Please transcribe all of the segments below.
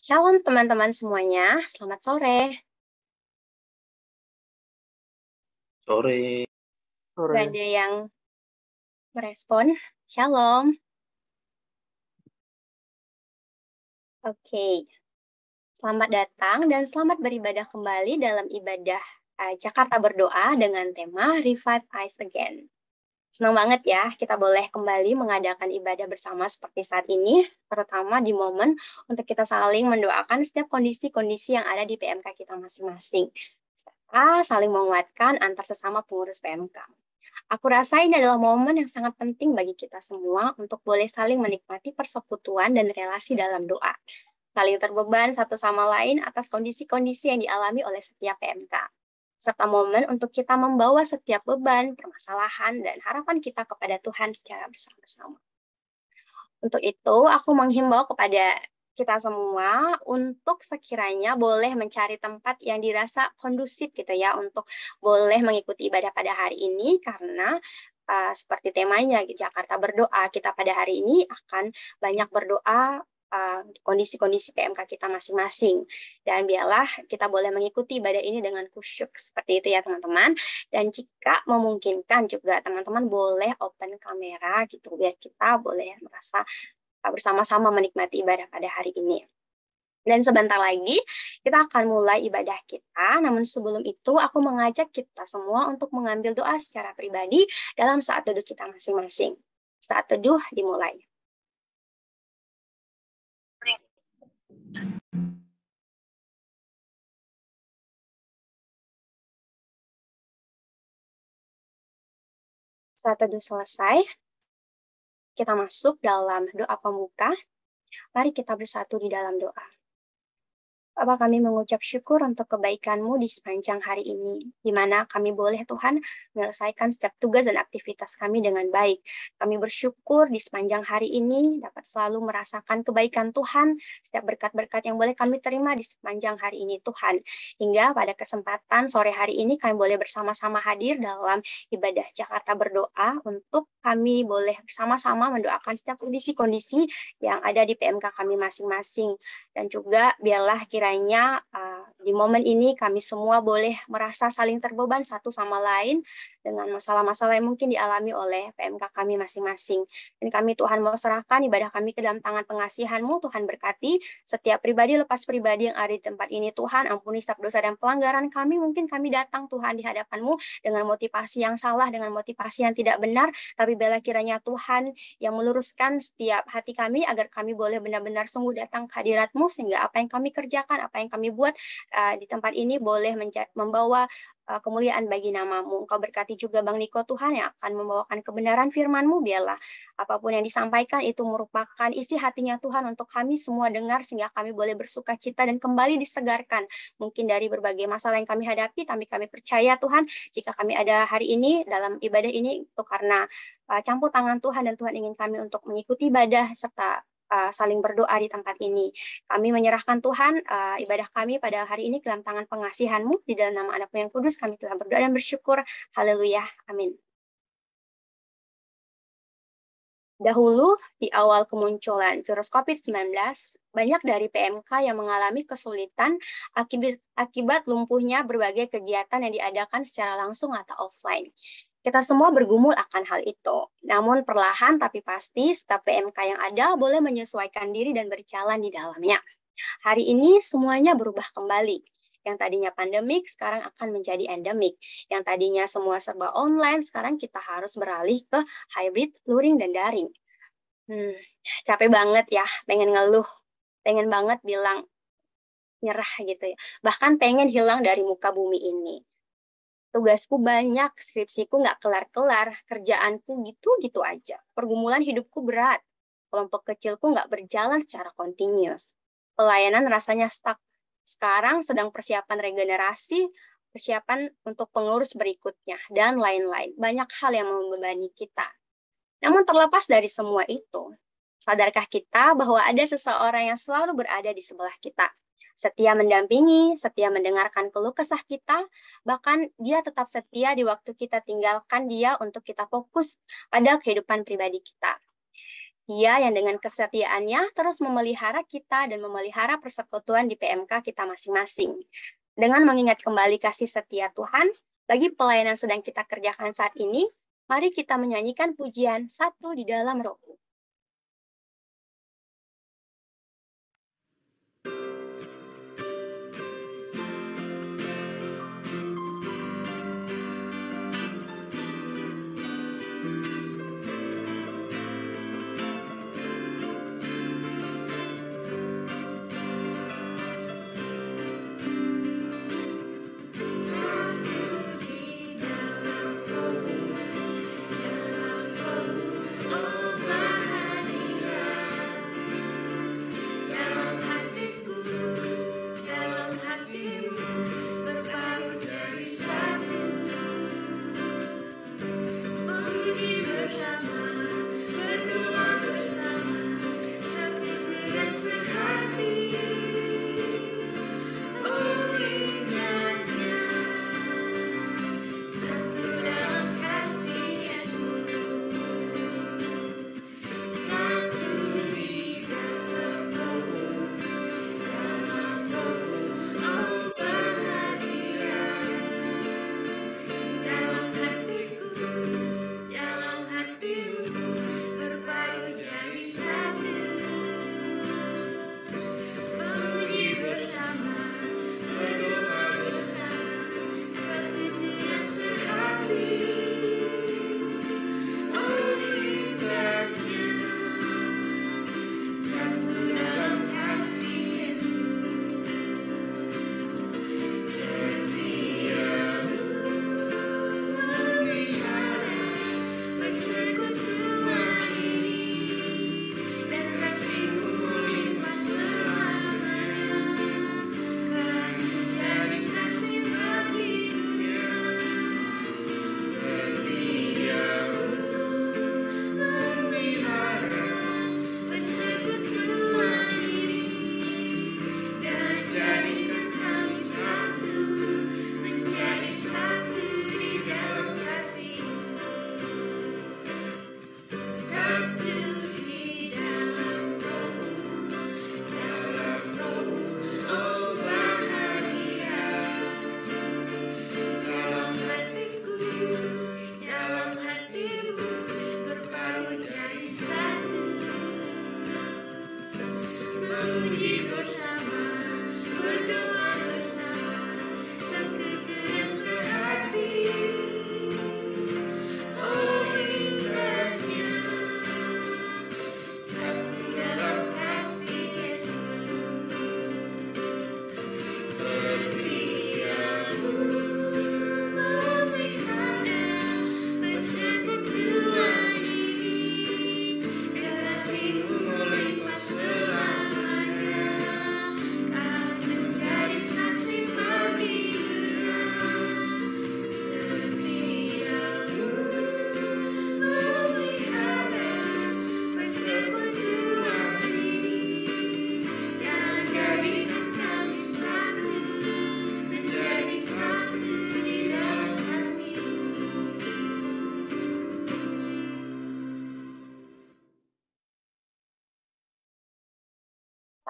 Shalom teman-teman semuanya, selamat sore. Sore. Gak ada yang merespon. Shalom. Oke, selamat datang dan selamat beribadah kembali dalam ibadah Jakarta Berdoa dengan tema Revive Eyes Again. Senang banget ya, kita boleh kembali mengadakan ibadah bersama seperti saat ini, terutama di momen untuk kita saling mendoakan setiap kondisi-kondisi yang ada di PMK kita masing-masing. Serta saling menguatkan antar sesama pengurus PMK. Aku rasa ini adalah momen yang sangat penting bagi kita semua untuk boleh saling menikmati persekutuan dan relasi dalam doa. Saling terbeban satu sama lain atas kondisi-kondisi yang dialami oleh setiap PMK. Serta momen untuk kita membawa setiap beban, permasalahan, dan harapan kita kepada Tuhan secara bersama-sama. Untuk itu, aku menghimbau kepada kita semua untuk sekiranya boleh mencari tempat yang dirasa kondusif gitu ya, untuk boleh mengikuti ibadah pada hari ini, karena seperti temanya Jakarta Berdoa, kita pada hari ini akan banyak berdoa kondisi-kondisi PMK kita masing-masing. Dan biarlah kita boleh mengikuti ibadah ini dengan khusyuk seperti itu ya teman-teman. Dan jika memungkinkan juga teman-teman boleh open kamera gitu, biar kita boleh merasa bersama-sama menikmati ibadah pada hari ini. Dan sebentar lagi kita akan mulai ibadah kita, namun sebelum itu aku mengajak kita semua untuk mengambil doa secara pribadi dalam saat teduh kita masing-masing. Saat teduh dimulai. Saat teduh selesai, kita masuk dalam doa pembuka. Mari kita bersatu di dalam doa. Bapa, kami mengucap syukur untuk kebaikan-Mu di sepanjang hari ini, di mana kami boleh Tuhan menyelesaikan setiap tugas dan aktivitas kami dengan baik. Kami bersyukur di sepanjang hari ini dapat selalu merasakan kebaikan Tuhan, setiap berkat-berkat yang boleh kami terima di sepanjang hari ini Tuhan. Hingga pada kesempatan sore hari ini kami boleh bersama-sama hadir dalam ibadah Jakarta Berdoa untuk kami boleh bersama-sama mendoakan setiap kondisi-kondisi yang ada di PMK kami masing-masing. Dan juga biarlah kiranya di momen ini kami semua boleh merasa saling terbeban satu sama lain dengan masalah-masalah yang mungkin dialami oleh PMK kami masing-masing. Dan kami Tuhan mau serahkan ibadah kami ke dalam tangan pengasihan-Mu. Tuhan berkati setiap pribadi lepas pribadi yang ada di tempat ini Tuhan. Ampuni setiap dosa dan pelanggaran kami. Mungkin kami datang Tuhan di hadapan-Mu dengan motivasi yang salah, dengan motivasi yang tidak benar. Tapi biarlah kiranya Tuhan yang meluruskan setiap hati kami agar kami boleh benar-benar sungguh datang ke hadirat-Mu, sehingga apa yang kami kerjakan, apa yang kami buat di tempat ini boleh membawa kemuliaan bagi nama-Mu. Engkau berkati juga Bang Niko Tuhan yang akan membawakan kebenaran firman-Mu. Biarlah apapun yang disampaikan itu merupakan isi hatinya Tuhan untuk kami semua dengar, sehingga kami boleh bersuka cita dan kembali disegarkan mungkin dari berbagai masalah yang kami hadapi. Tapi kami percaya Tuhan, jika kami ada hari ini dalam ibadah ini itu karena campur tangan Tuhan, dan Tuhan ingin kami untuk mengikuti ibadah serta saling berdoa di tempat ini. Kami menyerahkan Tuhan ibadah kami pada hari ini ke dalam tangan pengasihan-Mu. Di dalam nama Anak-Mu yang kudus kami telah berdoa dan bersyukur. Haleluya. Amin. Dahulu, di awal kemunculan virus COVID-19, banyak dari PMK yang mengalami kesulitan akibat lumpuhnya berbagai kegiatan yang diadakan secara langsung atau offline. Kita semua bergumul akan hal itu. Namun perlahan tapi pasti, setiap PMK yang ada boleh menyesuaikan diri dan berjalan di dalamnya. Hari ini semuanya berubah kembali. Yang tadinya pandemik, sekarang akan menjadi endemik. Yang tadinya semua serba online, sekarang kita harus beralih ke hybrid, luring, dan daring. Capek banget ya, pengen ngeluh, pengen banget bilang nyerah gitu ya. Bahkan pengen hilang dari muka bumi ini. Tugasku banyak, skripsiku nggak kelar-kelar, kerjaanku gitu-gitu aja. Pergumulan hidupku berat, kelompok kecilku nggak berjalan secara kontinus. Pelayanan rasanya stuck. Sekarang sedang persiapan regenerasi, persiapan untuk pengurus berikutnya, dan lain-lain. Banyak hal yang membebani kita. Namun terlepas dari semua itu, sadarkah kita bahwa ada seseorang yang selalu berada di sebelah kita? Setia mendampingi, setia mendengarkan keluh kesah kita, bahkan dia tetap setia di waktu kita tinggalkan dia untuk kita fokus pada kehidupan pribadi kita. Dia yang dengan kesetiaannya terus memelihara kita dan memelihara persekutuan di PMK kita masing-masing. Dengan mengingat kembali kasih setia Tuhan, bagi pelayanan sedang kita kerjakan saat ini, mari kita menyanyikan pujian Satu di Dalam Roh-Mu.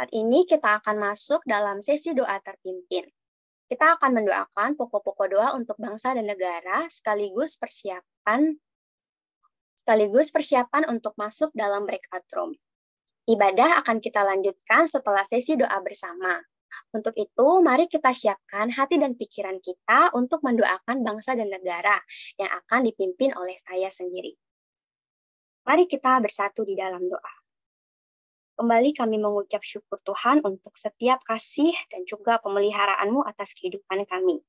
Saat ini kita akan masuk dalam sesi doa terpimpin. Kita akan mendoakan pokok-pokok doa untuk bangsa dan negara sekaligus persiapan untuk masuk dalam breakout room. Ibadah akan kita lanjutkan setelah sesi doa bersama. Untuk itu, mari kita siapkan hati dan pikiran kita untuk mendoakan bangsa dan negara yang akan dipimpin oleh saya sendiri. Mari kita bersatu di dalam doa. Kembali kami mengucap syukur Tuhan untuk setiap kasih dan juga pemeliharaanmu atas kehidupan kami.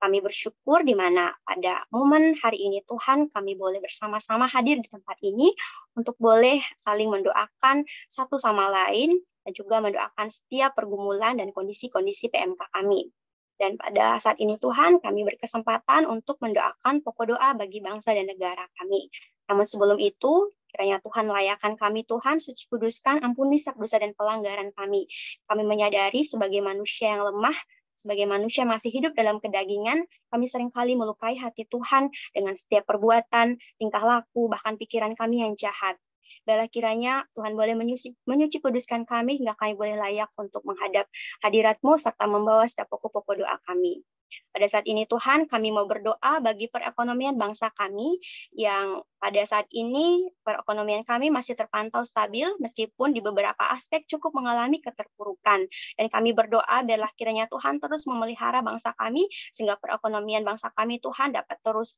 Kami bersyukur di mana pada momen hari ini Tuhan kami boleh bersama-sama hadir di tempat ini untuk boleh saling mendoakan satu sama lain dan juga mendoakan setiap pergumulan dan kondisi-kondisi PMK kami. Dan pada saat ini Tuhan kami berkesempatan untuk mendoakan pokok doa bagi bangsa dan negara kami. Namun sebelum itu, kiranya Tuhan layakan kami Tuhan, suci kuduskan, ampuni setiap dosa dan pelanggaran kami. Kami menyadari sebagai manusia yang lemah, sebagai manusia masih hidup dalam kedagingan, kami seringkali melukai hati Tuhan dengan setiap perbuatan, tingkah laku, bahkan pikiran kami yang jahat. Biarlah kiranya Tuhan boleh menyuci kuduskan kami hingga kami boleh layak untuk menghadap hadirat-Mu serta membawa setiap pokok-pokok doa kami. Pada saat ini Tuhan, kami mau berdoa bagi perekonomian bangsa kami yang pada saat ini perekonomian kami masih terpantau stabil meskipun di beberapa aspek cukup mengalami keterpurukan. Dan kami berdoa biarlah kiranya Tuhan terus memelihara bangsa kami sehingga perekonomian bangsa kami Tuhan dapat terus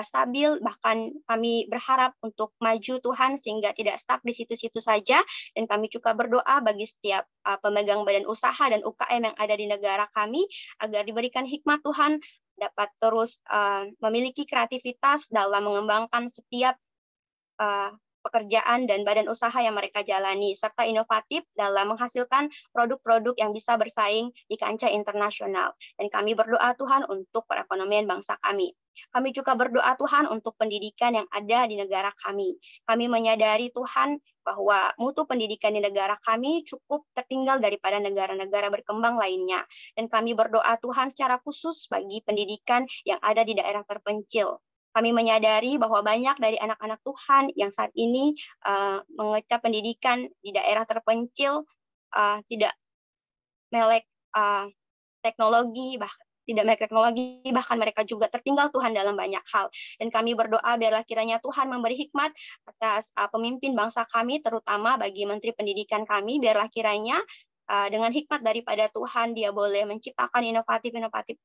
stabil, bahkan kami berharap untuk maju Tuhan sehingga tidak stuck di situ-situ saja. Dan kami juga berdoa bagi setiap pemegang badan usaha dan UKM yang ada di negara kami agar diberikan hikmat Tuhan dapat terus memiliki kreativitas dalam mengembangkan setiap pekerjaan dan badan usaha yang mereka jalani, serta inovatif dalam menghasilkan produk-produk yang bisa bersaing di kancah internasional. Dan kami berdoa Tuhan untuk perekonomian bangsa kami. Kami juga berdoa Tuhan untuk pendidikan yang ada di negara kami. Kami menyadari Tuhan bahwa mutu pendidikan di negara kami cukup tertinggal daripada negara-negara berkembang lainnya. Dan kami berdoa Tuhan secara khusus bagi pendidikan yang ada di daerah terpencil. Kami menyadari bahwa banyak dari anak-anak Tuhan yang saat ini mengecap pendidikan di daerah terpencil tidak melek teknologi, bahkan mereka juga tertinggal Tuhan dalam banyak hal. Dan kami berdoa biarlah kiranya Tuhan memberi hikmat atas pemimpin bangsa kami, terutama bagi Menteri Pendidikan kami, biarlah kiranya dengan hikmat daripada Tuhan dia boleh menciptakan inovatif-inovatif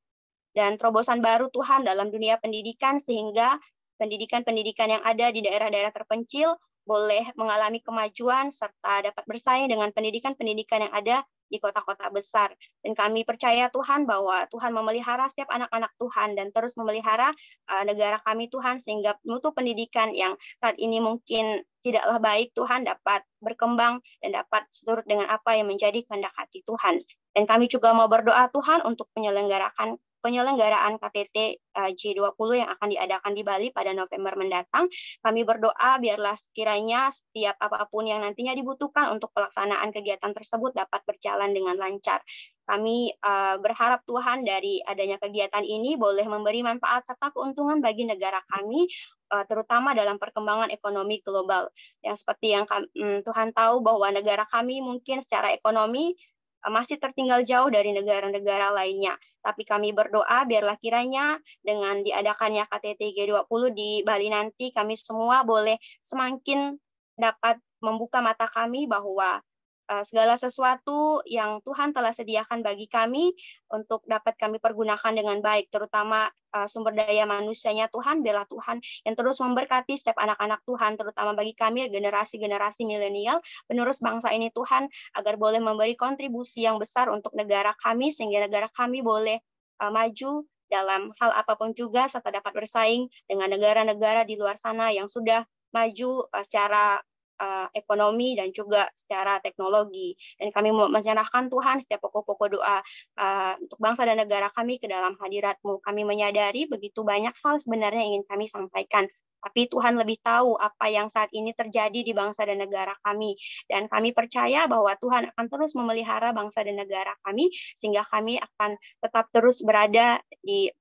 dan terobosan baru Tuhan dalam dunia pendidikan sehingga pendidikan-pendidikan yang ada di daerah-daerah terpencil boleh mengalami kemajuan serta dapat bersaing dengan pendidikan-pendidikan yang ada di kota-kota besar. Dan kami percaya Tuhan bahwa Tuhan memelihara setiap anak-anak Tuhan dan terus memelihara negara kami Tuhan sehingga mutu pendidikan yang saat ini mungkin tidaklah baik Tuhan dapat berkembang dan dapat seturut dengan apa yang menjadi kehendak hati Tuhan. Dan kami juga mau berdoa Tuhan untuk penyelenggaraan KTT G20 yang akan diadakan di Bali pada November mendatang. Kami berdoa biarlah sekiranya setiap apapun yang nantinya dibutuhkan untuk pelaksanaan kegiatan tersebut dapat berjalan dengan lancar. Kami berharap Tuhan dari adanya kegiatan ini boleh memberi manfaat serta keuntungan bagi negara kami, terutama dalam perkembangan ekonomi global. Yang seperti yang Tuhan tahu bahwa negara kami mungkin secara ekonomi masih tertinggal jauh dari negara-negara lainnya. Tapi kami berdoa biarlah kiranya dengan diadakannya KTT G20 di Bali nanti kami semua boleh semakin dapat membuka mata kami bahwa segala sesuatu yang Tuhan telah sediakan bagi kami untuk dapat kami pergunakan dengan baik, terutama sumber daya manusianya Tuhan, biarlah Tuhan yang terus memberkati setiap anak-anak Tuhan, terutama bagi kami generasi-generasi milenial, penerus bangsa ini Tuhan, agar boleh memberi kontribusi yang besar untuk negara kami, sehingga negara kami boleh maju dalam hal apapun juga, serta dapat bersaing dengan negara-negara di luar sana yang sudah maju secara ekonomi dan juga secara teknologi. Dan kami menyerahkan Tuhan setiap pokok-pokok doa untuk bangsa dan negara kami ke dalam hadirat-Mu. Kami menyadari begitu banyak hal sebenarnya yang ingin kami sampaikan. Tapi Tuhan lebih tahu apa yang saat ini terjadi di bangsa dan negara kami. Dan kami percaya bahwa Tuhan akan terus memelihara bangsa dan negara kami, sehingga kami akan tetap terus berada di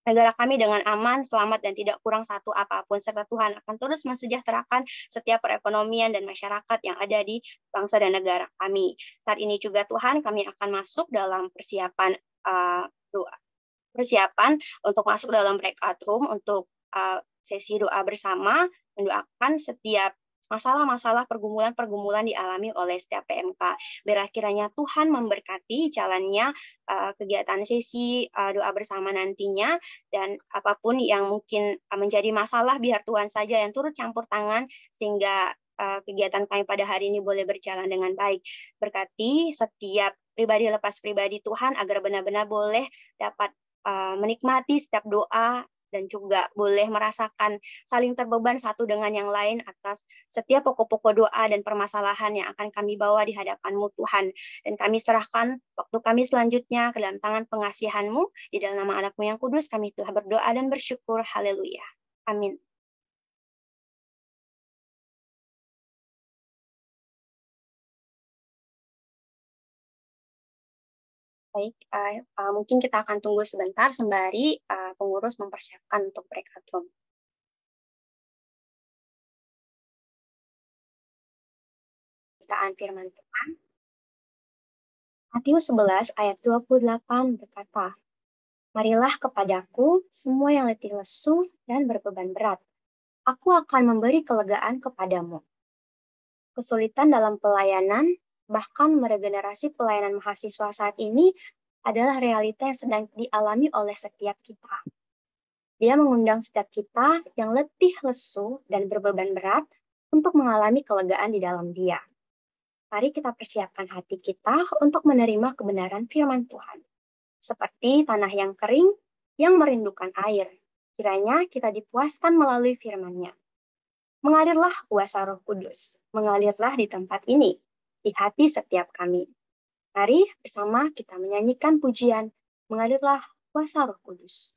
negara kami dengan aman, selamat, dan tidak kurang satu apapun. Serta Tuhan akan terus mensejahterakan setiap perekonomian dan masyarakat yang ada di bangsa dan negara kami. Saat ini juga Tuhan, kami akan masuk dalam persiapan doa. Persiapan untuk masuk dalam breakout room untuk sesi doa bersama, mendoakan setiap masalah-masalah pergumulan-pergumulan dialami oleh setiap PMK. Biarlah kiranya Tuhan memberkati jalannya kegiatan sesi doa bersama nantinya, dan apapun yang mungkin menjadi masalah biar Tuhan saja yang turut campur tangan sehingga kegiatan kami pada hari ini boleh berjalan dengan baik. Berkati setiap pribadi lepas pribadi Tuhan agar benar-benar boleh dapat menikmati setiap doa dan juga boleh merasakan saling terbeban satu dengan yang lain atas setiap pokok-pokok doa dan permasalahan yang akan kami bawa di hadapan-Mu Tuhan. Dan kami serahkan waktu kami selanjutnya ke dalam tangan pengasihan-Mu. Di dalam nama anak-Mu yang kudus kami telah berdoa dan bersyukur. Haleluya. Amin. Baik, mungkin kita akan tunggu sebentar sembari pengurus mempersiapkan untuk breakout room. pemberitaan firman Tuhan. Matius 11 ayat 28 berkata, "Marilah kepadaku semua yang letih lesu dan berbeban berat. Aku akan memberi kelegaan kepadamu." Kesulitan dalam pelayanan, bahkan meregenerasi pelayanan mahasiswa saat ini adalah realita yang sedang dialami oleh setiap kita. Dia mengundang setiap kita yang letih lesu dan berbeban berat untuk mengalami kelegaan di dalam Dia. Mari kita persiapkan hati kita untuk menerima kebenaran firman Tuhan. Seperti tanah yang kering yang merindukan air. Kiranya kita dipuaskan melalui firman-Nya. Mengalirlah kuasa Roh Kudus. Mengalirlah di tempat ini, di hati setiap kami. Mari bersama kita menyanyikan pujian, Mengalirlah kuasa Roh Kudus.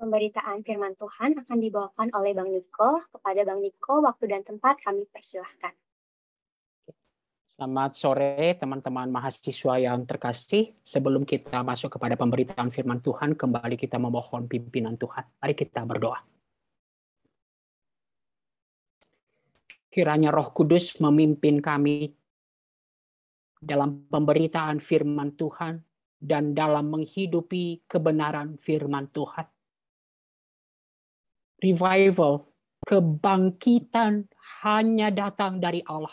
Pemberitaan firman Tuhan akan dibawakan oleh Bang Niko. Kepada Bang Niko, waktu dan tempat kami persilahkan. Selamat sore teman-teman mahasiswa yang terkasih. Sebelum kita masuk kepada pemberitaan firman Tuhan, kembali kita memohon pimpinan Tuhan. Mari kita berdoa. Kiranya Roh Kudus memimpin kami dalam pemberitaan firman Tuhan dan dalam menghidupi kebenaran firman Tuhan. Revival, kebangkitan hanya datang dari Allah.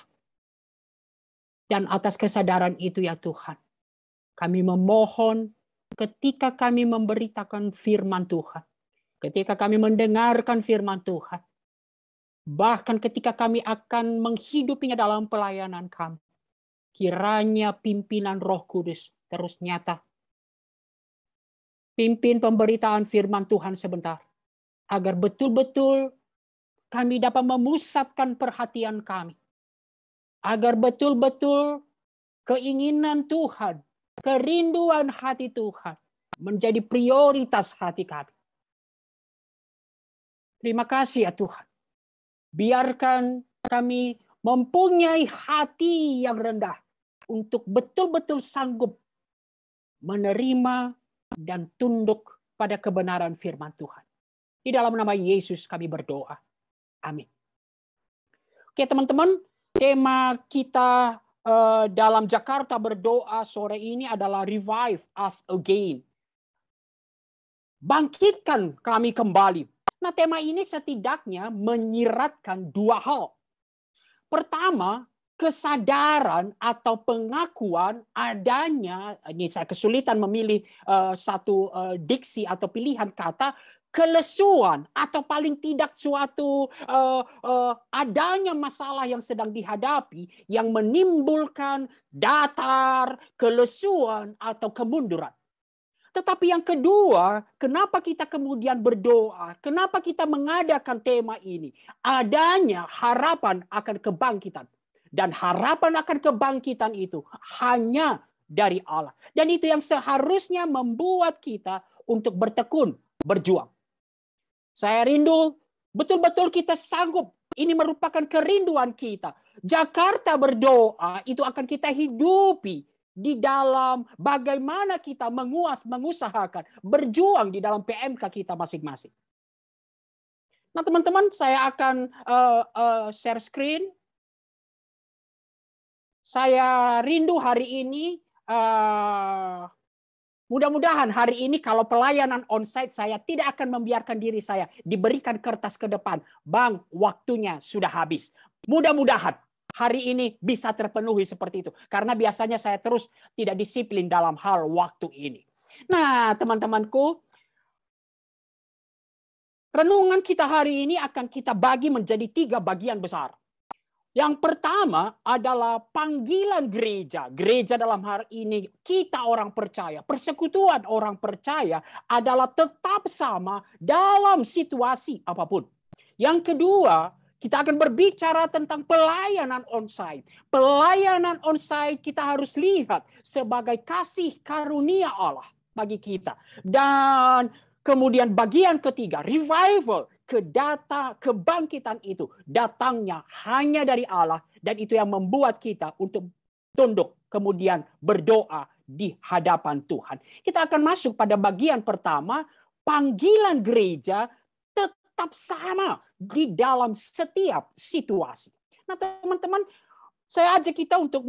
Dan atas kesadaran itu ya Tuhan, kami memohon ketika kami memberitakan firman Tuhan, ketika kami mendengarkan firman Tuhan, bahkan ketika kami akan menghidupinya dalam pelayanan kami, kiranya pimpinan Roh Kudus terus nyata. Pimpin pemberitaan firman Tuhan sebentar, agar betul-betul kami dapat memusatkan perhatian kami. Agar betul-betul keinginan Tuhan, kerinduan hati Tuhan menjadi prioritas hati kami. Terima kasih ya Tuhan. Biarkan kami mempunyai hati yang rendah untuk betul-betul sanggup menerima dan tunduk pada kebenaran firman Tuhan. Di dalam nama Yesus kami berdoa. Amin. Oke teman-teman, tema kita dalam Jakarta berdoa sore ini adalah Revive Us Again. Bangkitkan kami kembali. Nah, tema ini setidaknya menyiratkan dua hal. Pertama, kesadaran atau pengakuan adanya, ini saya kesulitan memilih satu diksi atau pilihan kata, kelesuan atau paling tidak suatu adanya masalah yang sedang dihadapi yang menimbulkan datar, kelesuan atau kemunduran. Tetapi yang kedua, kenapa kita kemudian berdoa? Kenapa kita mengadakan tema ini? Adanya harapan akan kebangkitan. Dan harapan akan kebangkitan itu hanya dari Allah. Dan itu yang seharusnya membuat kita untuk bertekun, berjuang. Saya rindu betul-betul kita sanggup. Ini merupakan kerinduan kita. Jakarta berdoa itu akan kita hidupi di dalam bagaimana kita mengusahakan, berjuang di dalam PMK kita masing-masing. Nah teman-teman, saya akan share screen. Saya rindu hari ini, mudah-mudahan hari ini kalau pelayanan onsite saya tidak akan membiarkan diri saya diberikan kertas ke depan. Bang, waktunya sudah habis. Mudah-mudahan hari ini bisa terpenuhi seperti itu. Karena biasanya saya terus tidak disiplin dalam hal waktu ini. Nah, teman-temanku, renungan kita hari ini akan kita bagi menjadi 3 bagian besar. Yang pertama adalah panggilan gereja. Gereja dalam hari ini kita orang percaya, persekutuan orang percaya adalah tetap sama dalam situasi apapun. Yang kedua, kita akan berbicara tentang pelayanan onsite. Pelayanan onsite kita harus lihat sebagai kasih karunia Allah bagi kita. Dan kemudian bagian ketiga, revival, kebangkitan itu datangnya hanya dari Allah. Dan itu yang membuat kita untuk tunduk kemudian berdoa di hadapan Tuhan. Kita akan masuk pada bagian pertama, panggilan gereja tetap sama di dalam setiap situasi. Nah teman-teman, saya ajak kita untuk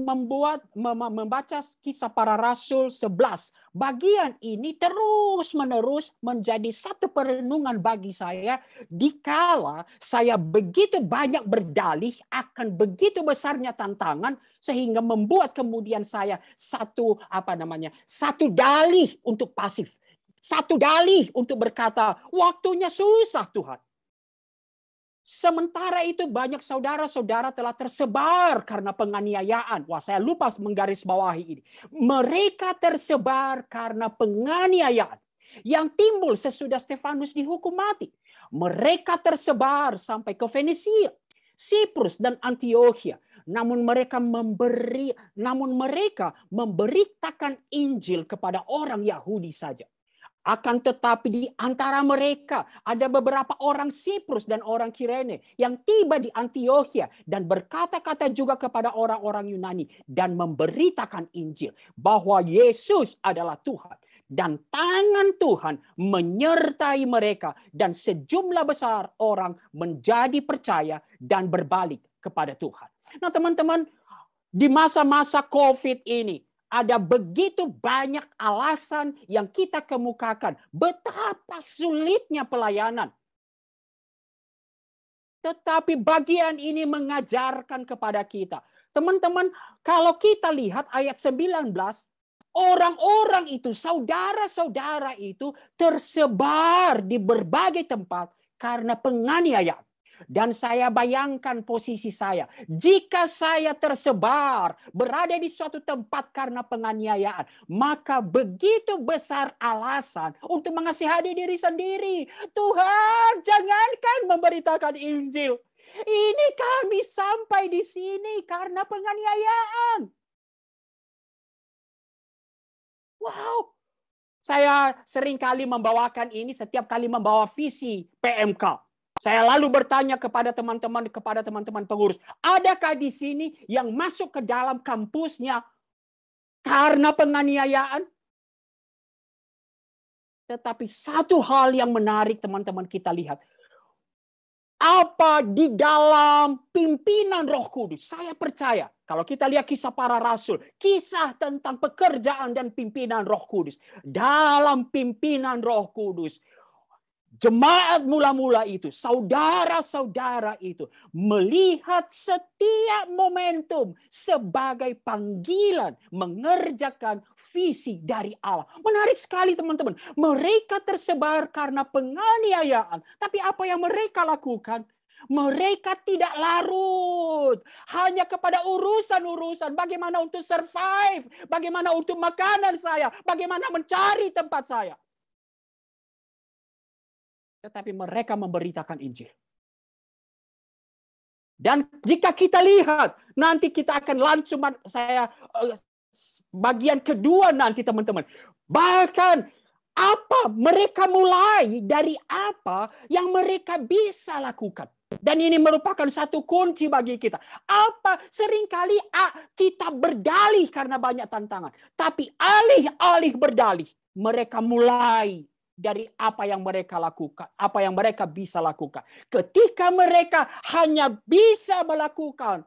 membaca Kisah Para Rasul 11. Bagian ini terus-menerus menjadi satu perenungan bagi saya dikala saya begitu banyak berdalih akan begitu besarnya tantangan sehingga membuat kemudian saya satu dalih untuk pasif. Satu dalih untuk berkata, waktunya susah Tuhan. Sementara itu banyak saudara-saudara telah tersebar karena penganiayaan. Wah, saya lupa menggarisbawahi ini. Mereka tersebar karena penganiayaan yang timbul sesudah Stefanus dihukum mati. Mereka tersebar sampai ke Fenisia, Siprus dan Antiokhia. Namun mereka memberitakan Injil kepada orang Yahudi saja. Akan tetapi di antara mereka ada beberapa orang Siprus dan orang Kirene yang tiba di Antiokhia dan berkata-kata juga kepada orang-orang Yunani dan memberitakan Injil bahwa Yesus adalah Tuhan. Dan tangan Tuhan menyertai mereka dan sejumlah besar orang menjadi percaya dan berbalik kepada Tuhan. Nah teman-teman, di masa-masa COVID ini, ada begitu banyak alasan yang kita kemukakan. Betapa sulitnya pelayanan. Tetapi bagian ini mengajarkan kepada kita. Teman-teman, kalau kita lihat ayat 19, orang-orang itu, saudara-saudara itu tersebar di berbagai tempat karena penganiayaan. Dan saya bayangkan posisi saya. Jika saya tersebar, berada di suatu tempat karena penganiayaan, maka begitu besar alasan untuk mengasihani diri sendiri. Tuhan, jangankan memberitakan Injil. Ini kami sampai di sini karena penganiayaan. Wow. Saya sering kali membawakan ini setiap kali membawa visi PMK. Saya lalu bertanya kepada teman-teman pengurus, adakah di sini yang masuk ke dalam kampusnya karena penganiayaan? Tetapi satu hal yang menarik teman-teman kita lihat. apa di dalam pimpinan Roh Kudus. Saya percaya kalau kita lihat kisah para rasul, kisah tentang pekerjaan dan pimpinan Roh Kudus. Dalam pimpinan Roh Kudus, jemaat mula-mula itu, saudara-saudara itu melihat setiap momentum sebagai panggilan mengerjakan visi dari Allah. Menarik sekali teman-teman. Mereka tersebar karena penganiayaan. Tapi apa yang mereka lakukan? Mereka tidak larut hanya kepada urusan-urusan. Bagaimana untuk survive? Bagaimana untuk makanan saya? Bagaimana mencari tempat saya? Tetapi mereka memberitakan Injil. Dan jika kita lihat, nanti kita akan langsung, bagian kedua nanti teman-teman. Bahkan apa mereka mulai dari apa yang mereka bisa lakukan. Dan ini merupakan satu kunci bagi kita. Apa seringkali kita berdalih karena banyak tantangan. Tapi alih-alih berdalih, mereka mulai dari apa yang mereka lakukan, apa yang mereka bisa lakukan. Ketika mereka hanya bisa melakukan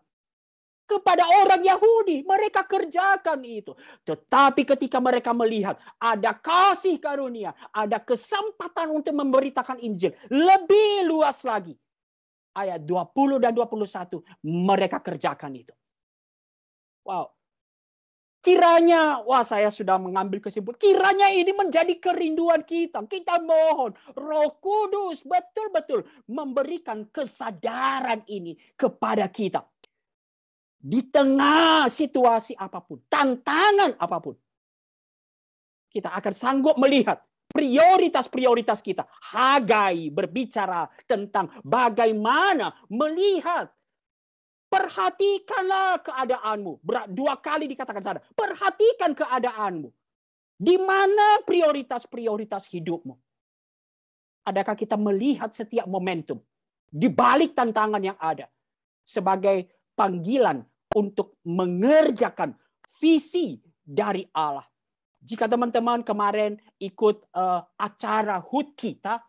kepada orang Yahudi, mereka kerjakan itu. Tetapi ketika mereka melihat ada kasih karunia, ada kesempatan untuk memberitakan Injil lebih luas lagi. Ayat 20 dan 21, mereka kerjakan itu. Wow. Kiranya, saya sudah mengambil kesimpulan. Kiranya ini menjadi kerinduan kita. Kita mohon Roh Kudus betul-betul memberikan kesadaran ini kepada kita. Di tengah situasi apapun, tantangan apapun, kita akan sanggup melihat prioritas-prioritas kita. Hagai berbicara tentang bagaimana melihat. Perhatikanlah keadaanmu. 2 kali dikatakan sana. Perhatikan keadaanmu. Di mana prioritas-prioritas hidupmu? Adakah kita melihat setiap momentum di balik tantangan yang ada sebagai panggilan untuk mengerjakan visi dari Allah? Jika teman-teman kemarin ikut acara HUT kita,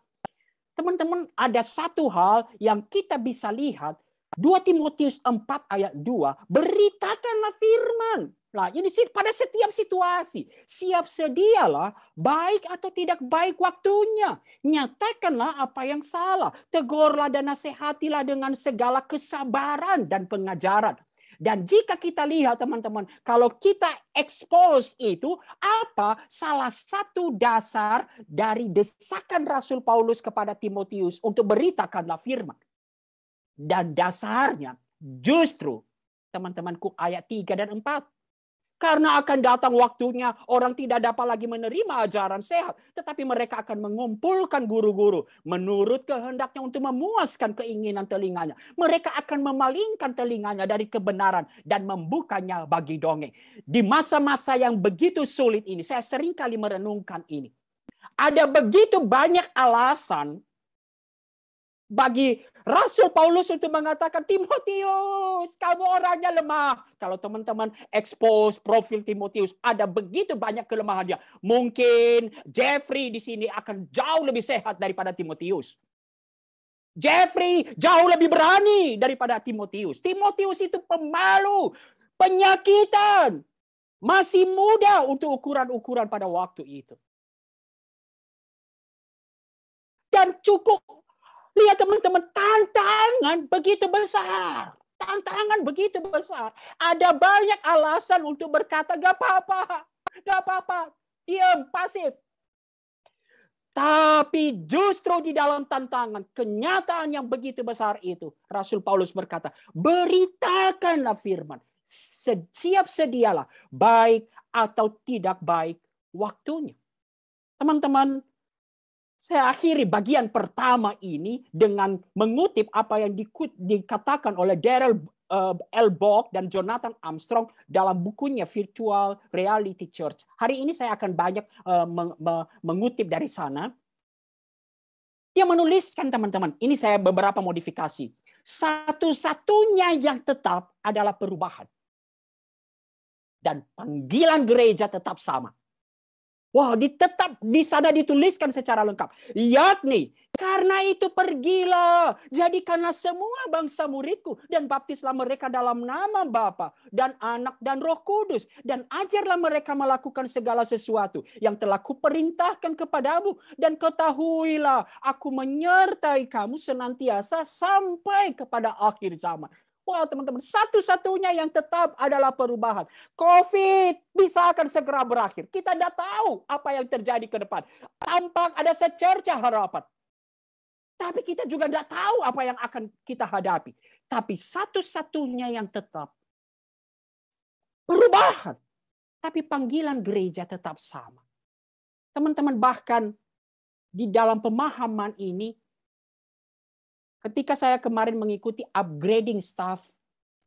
teman-teman ada satu hal yang kita bisa lihat. 2 Timotius 4 ayat 2, beritakanlah firman. Nah, ini pada setiap situasi. Siap sedialah, baik atau tidak baik waktunya. Nyatakanlah apa yang salah. Tegurlah dan nasihatilah dengan segala kesabaran dan pengajaran. Dan jika kita lihat teman-teman, kalau kita expose itu, apa salah satu dasar dari desakan Rasul Paulus kepada Timotius untuk beritakanlah firman. Dan dasarnya justru teman-temanku ayat 3 dan 4. Karena akan datang waktunya orang tidak dapat lagi menerima ajaran sehat. Tetapi mereka akan mengumpulkan guru-guru menurut kehendaknya untuk memuaskan keinginan telinganya. Mereka akan memalingkan telinganya dari kebenaran dan membukanya bagi dongeng. Di masa-masa yang begitu sulit ini, saya seringkali merenungkan ini. Ada begitu banyak alasan bagi Rasul Paulus untuk mengatakan, Timotius, kamu orangnya lemah. Kalau teman-teman expose profil Timotius, ada begitu banyak kelemahannya. Mungkin Jeffrey di sini akan jauh lebih sehat daripada Timotius. Jeffrey jauh lebih berani daripada Timotius. Timotius itu pemalu, penyakitan. Masih muda untuk ukuran-ukuran pada waktu itu. Dan cukup lihat teman-teman, tantangan begitu besar. Tantangan begitu besar. Ada banyak alasan untuk berkata, gak apa-apa. Gak apa-apa. Diam, pasif. Tapi justru di dalam tantangan, kenyataan yang begitu besar itu, Rasul Paulus berkata, beritakanlah firman. Siap sedialah, baik atau tidak baik waktunya. Teman-teman, saya akhiri bagian pertama ini dengan mengutip apa yang dikatakan oleh Darrell L. Bock dan Jonathan Armstrong dalam bukunya Virtual Reality Church. Hari ini saya akan banyak mengutip dari sana. Dia menuliskan teman-teman, ini saya beberapa modifikasi. Satu-satunya yang tetap adalah perubahan. Dan panggilan gereja tetap sama. Wah, tetap di sana dituliskan secara lengkap. Yakni, karena itu pergilah, jadikanlah semua bangsa muridku, dan baptislah mereka dalam nama Bapa dan Anak dan Roh Kudus, dan ajarlah mereka melakukan segala sesuatu yang telah kuperintahkan kepadamu, dan ketahuilah, aku menyertai kamu senantiasa sampai kepada akhir zaman. Wah, teman-teman, satu-satunya yang tetap adalah perubahan. COVID bisa akan segera berakhir. Kita tidak tahu apa yang terjadi ke depan. Tampak ada secerca harapan. Tapi kita juga tidak tahu apa yang akan kita hadapi. Tapi satu-satunya yang tetap perubahan. Tapi panggilan gereja tetap sama. Teman-teman, bahkan di dalam pemahaman ini, ketika saya kemarin mengikuti upgrading staff,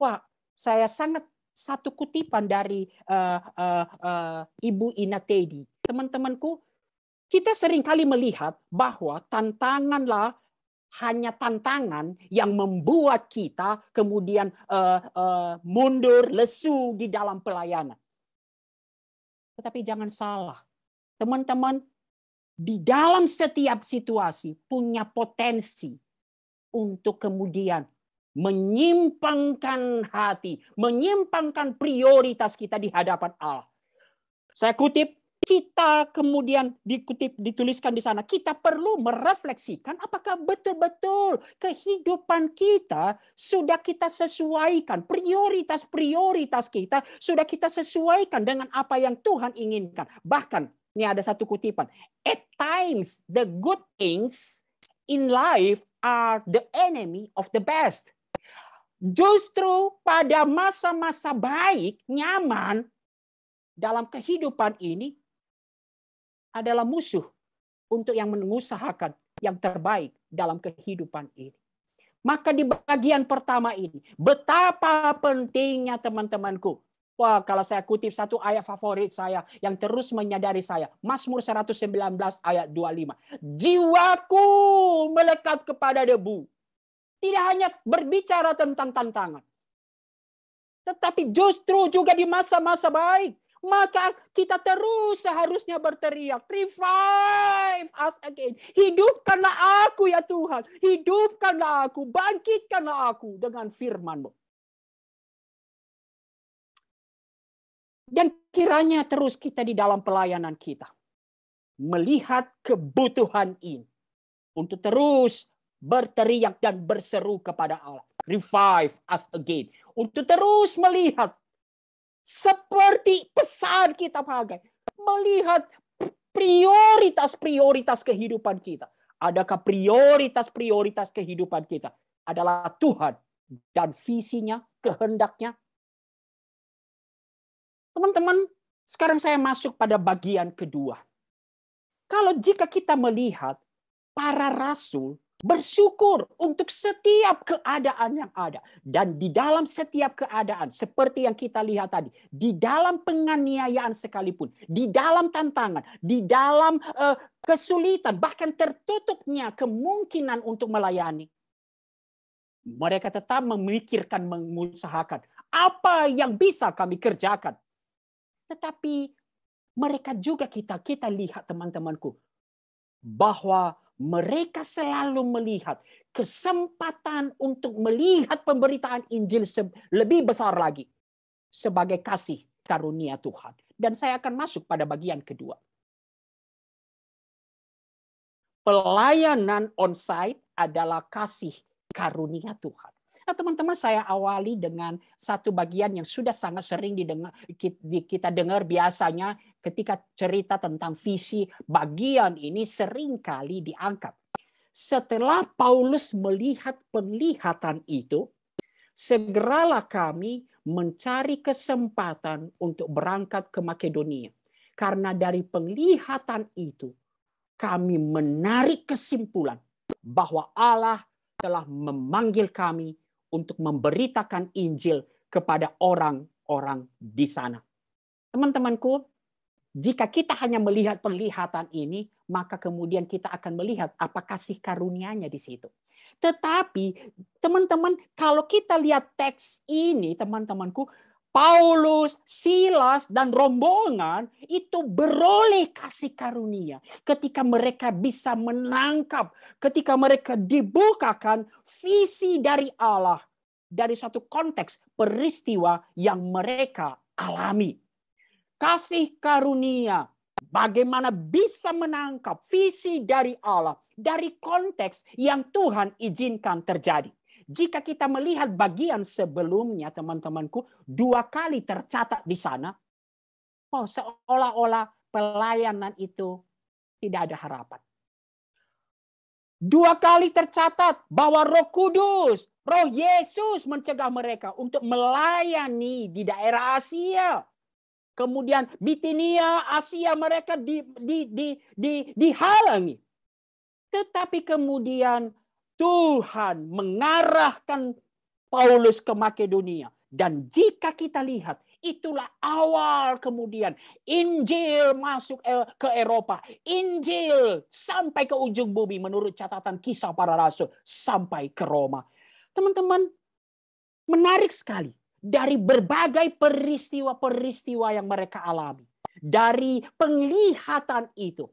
wah, saya sangat satu kutipan dari Ibu Ina Teddy. Teman-temanku, kita seringkali melihat bahwa tantanganlah hanya tantangan yang membuat kita kemudian mundur, lesu di dalam pelayanan. Tetapi jangan salah. Teman-teman, di dalam setiap situasi punya potensi untuk kemudian menyimpangkan hati, menyimpangkan prioritas kita di hadapan Allah. Saya kutip, kita kemudian dituliskan di sana, kita perlu merefleksikan apakah betul-betul kehidupan kita sudah kita sesuaikan, prioritas-prioritas kita sudah kita sesuaikan dengan apa yang Tuhan inginkan. Bahkan, ini ada satu kutipan, at times the good things in life are the enemy of the best. Justru pada masa-masa baik, nyaman dalam kehidupan ini adalah musuh untuk yang mengusahakan yang terbaik dalam kehidupan ini. Maka di bagian pertama ini, betapa pentingnya teman-temanku. Wah, kalau saya kutip satu ayat favorit saya yang terus menyadari saya. Mazmur 119 ayat 25. Jiwaku melekat kepada debu. Tidak hanya berbicara tentang tantangan. Tetapi justru juga di masa-masa baik. Maka kita terus seharusnya berteriak. Revive us again. Hidupkanlah aku ya Tuhan. Hidupkanlah aku. Bangkitkanlah aku dengan firman-Mu. Dan kiranya terus kita di dalam pelayanan kita. Melihat kebutuhan ini. Untuk terus berteriak dan berseru kepada Allah. Revive us again. Untuk terus melihat seperti pesan kita pakai. Melihat prioritas-prioritas kehidupan kita. Adakah prioritas-prioritas kehidupan kita adalah Tuhan dan visinya, kehendaknya? Teman-teman, sekarang saya masuk pada bagian kedua. Kalau jika kita melihat para rasul bersyukur untuk setiap keadaan yang ada. Dan di dalam setiap keadaan, seperti yang kita lihat tadi, di dalam penganiayaan sekalipun, di dalam tantangan, di dalam kesulitan, bahkan tertutupnya kemungkinan untuk melayani. Mereka tetap memikirkan, mengusahakan, apa yang bisa kami kerjakan. Tetapi mereka juga kita lihat teman-temanku, bahwa mereka selalu melihat kesempatan untuk melihat pemberitaan Injil lebih besar lagi sebagai kasih karunia Tuhan. Dan saya akan masuk pada bagian kedua. Pelayanan on-site adalah kasih karunia Tuhan. Nah, teman-teman, saya awali dengan satu bagian yang sudah sangat sering kita dengar biasanya ketika cerita tentang visi. Bagian ini sering kali diangkat. Setelah Paulus melihat penglihatan itu, segeralah kami mencari kesempatan untuk berangkat ke Makedonia. Karena dari penglihatan itu, kami menarik kesimpulan bahwa Allah telah memanggil kami untuk memberitakan Injil kepada orang-orang di sana. Teman-temanku, jika kita hanya melihat penglihatan ini, maka kemudian kita akan melihat apa kasih karunia-Nya di situ. Tetapi, teman-teman, kalau kita lihat teks ini, teman-temanku, Paulus, Silas, dan rombongan itu beroleh kasih karunia ketika mereka bisa menangkap, ketika mereka dibukakan visi dari Allah dari satu konteks peristiwa yang mereka alami. Kasih karunia, bagaimana bisa menangkap visi dari Allah dari konteks yang Tuhan izinkan terjadi. Jika kita melihat bagian sebelumnya, teman-temanku, 2 kali tercatat di sana, seolah-olah pelayanan itu tidak ada harapan. 2 kali tercatat bahwa Roh Kudus, Roh Yesus mencegah mereka untuk melayani di daerah Asia. Kemudian Bitinia, Asia mereka dihalangi. Tetapi kemudian Tuhan mengarahkan Paulus ke Makedonia. Dan jika kita lihat, itulah awal kemudian Injil masuk ke Eropa. Injil sampai ke ujung bumi menurut catatan Kisah Para Rasul sampai ke Roma. Teman-teman, menarik sekali. Dari berbagai peristiwa-peristiwa yang mereka alami. Dari penglihatan itu.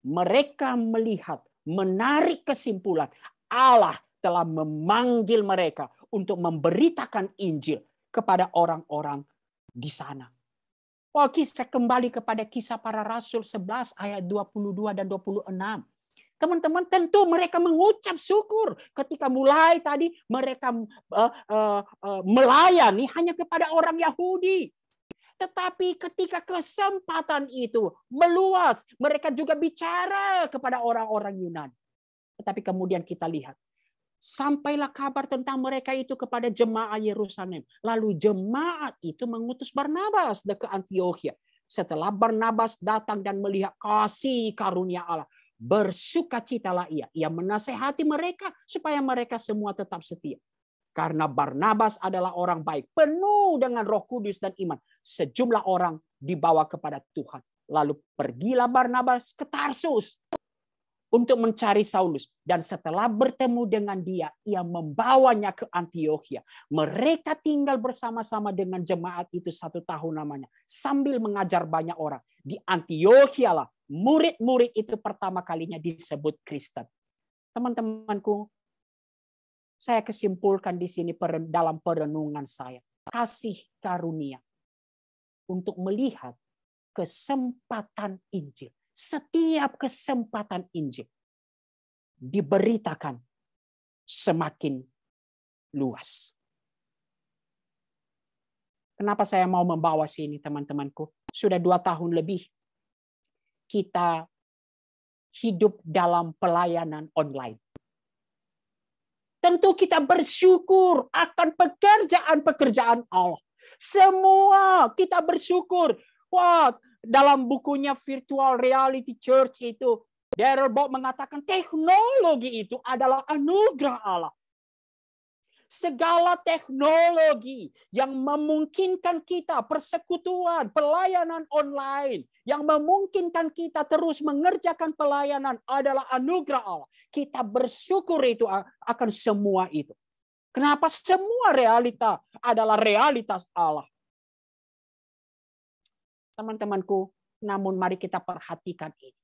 Mereka melihat, menarik kesimpulan. Allah telah memanggil mereka untuk memberitakan Injil kepada orang-orang di sana. Kita kembali kepada Kisah Para Rasul 11 ayat 22 dan 26. Teman-teman, tentu mereka mengucap syukur ketika mulai tadi mereka melayani hanya kepada orang Yahudi. Tetapi ketika kesempatan itu meluas, mereka juga bicara kepada orang-orang Yunani. Tetapi kemudian kita lihat, sampailah kabar tentang mereka itu kepada jemaat Yerusalem. Lalu jemaat itu mengutus Barnabas ke Antiokhia. Setelah Barnabas datang dan melihat kasih karunia Allah, bersukacitalah ia. Ia menasehati mereka supaya mereka semua tetap setia. Karena Barnabas adalah orang baik, penuh dengan Roh Kudus dan iman. Sejumlah orang dibawa kepada Tuhan. Lalu pergilah Barnabas ke Tarsus untuk mencari Saulus. Dan setelah bertemu dengan dia, ia membawanya ke Antiokhia. Mereka tinggal bersama-sama dengan jemaat itu 1 tahun lamanya. Sambil mengajar banyak orang. Di Antiokhia lah murid-murid itu pertama kalinya disebut Kristen. Teman-temanku, saya kesimpulkan di sini dalam perenungan saya. Kasih karunia untuk melihat kesempatan Injil. Setiap kesempatan Injil diberitakan semakin luas. Kenapa saya mau membawa sini, teman-temanku? Sudah 2 tahun lebih kita hidup dalam pelayanan online. Tentu kita bersyukur akan pekerjaan-pekerjaan Allah. Semua kita bersyukur. Wah, dalam bukunya Virtual Reality Church itu, Darrell Bock mengatakan teknologi itu adalah anugerah Allah. Segala teknologi yang memungkinkan kita persekutuan, pelayanan online, yang memungkinkan kita terus mengerjakan pelayanan adalah anugerah Allah. Kita bersyukur itu akan semua itu. Kenapa? Semua realita adalah realitas Allah. Teman-temanku, namun mari kita perhatikan ini.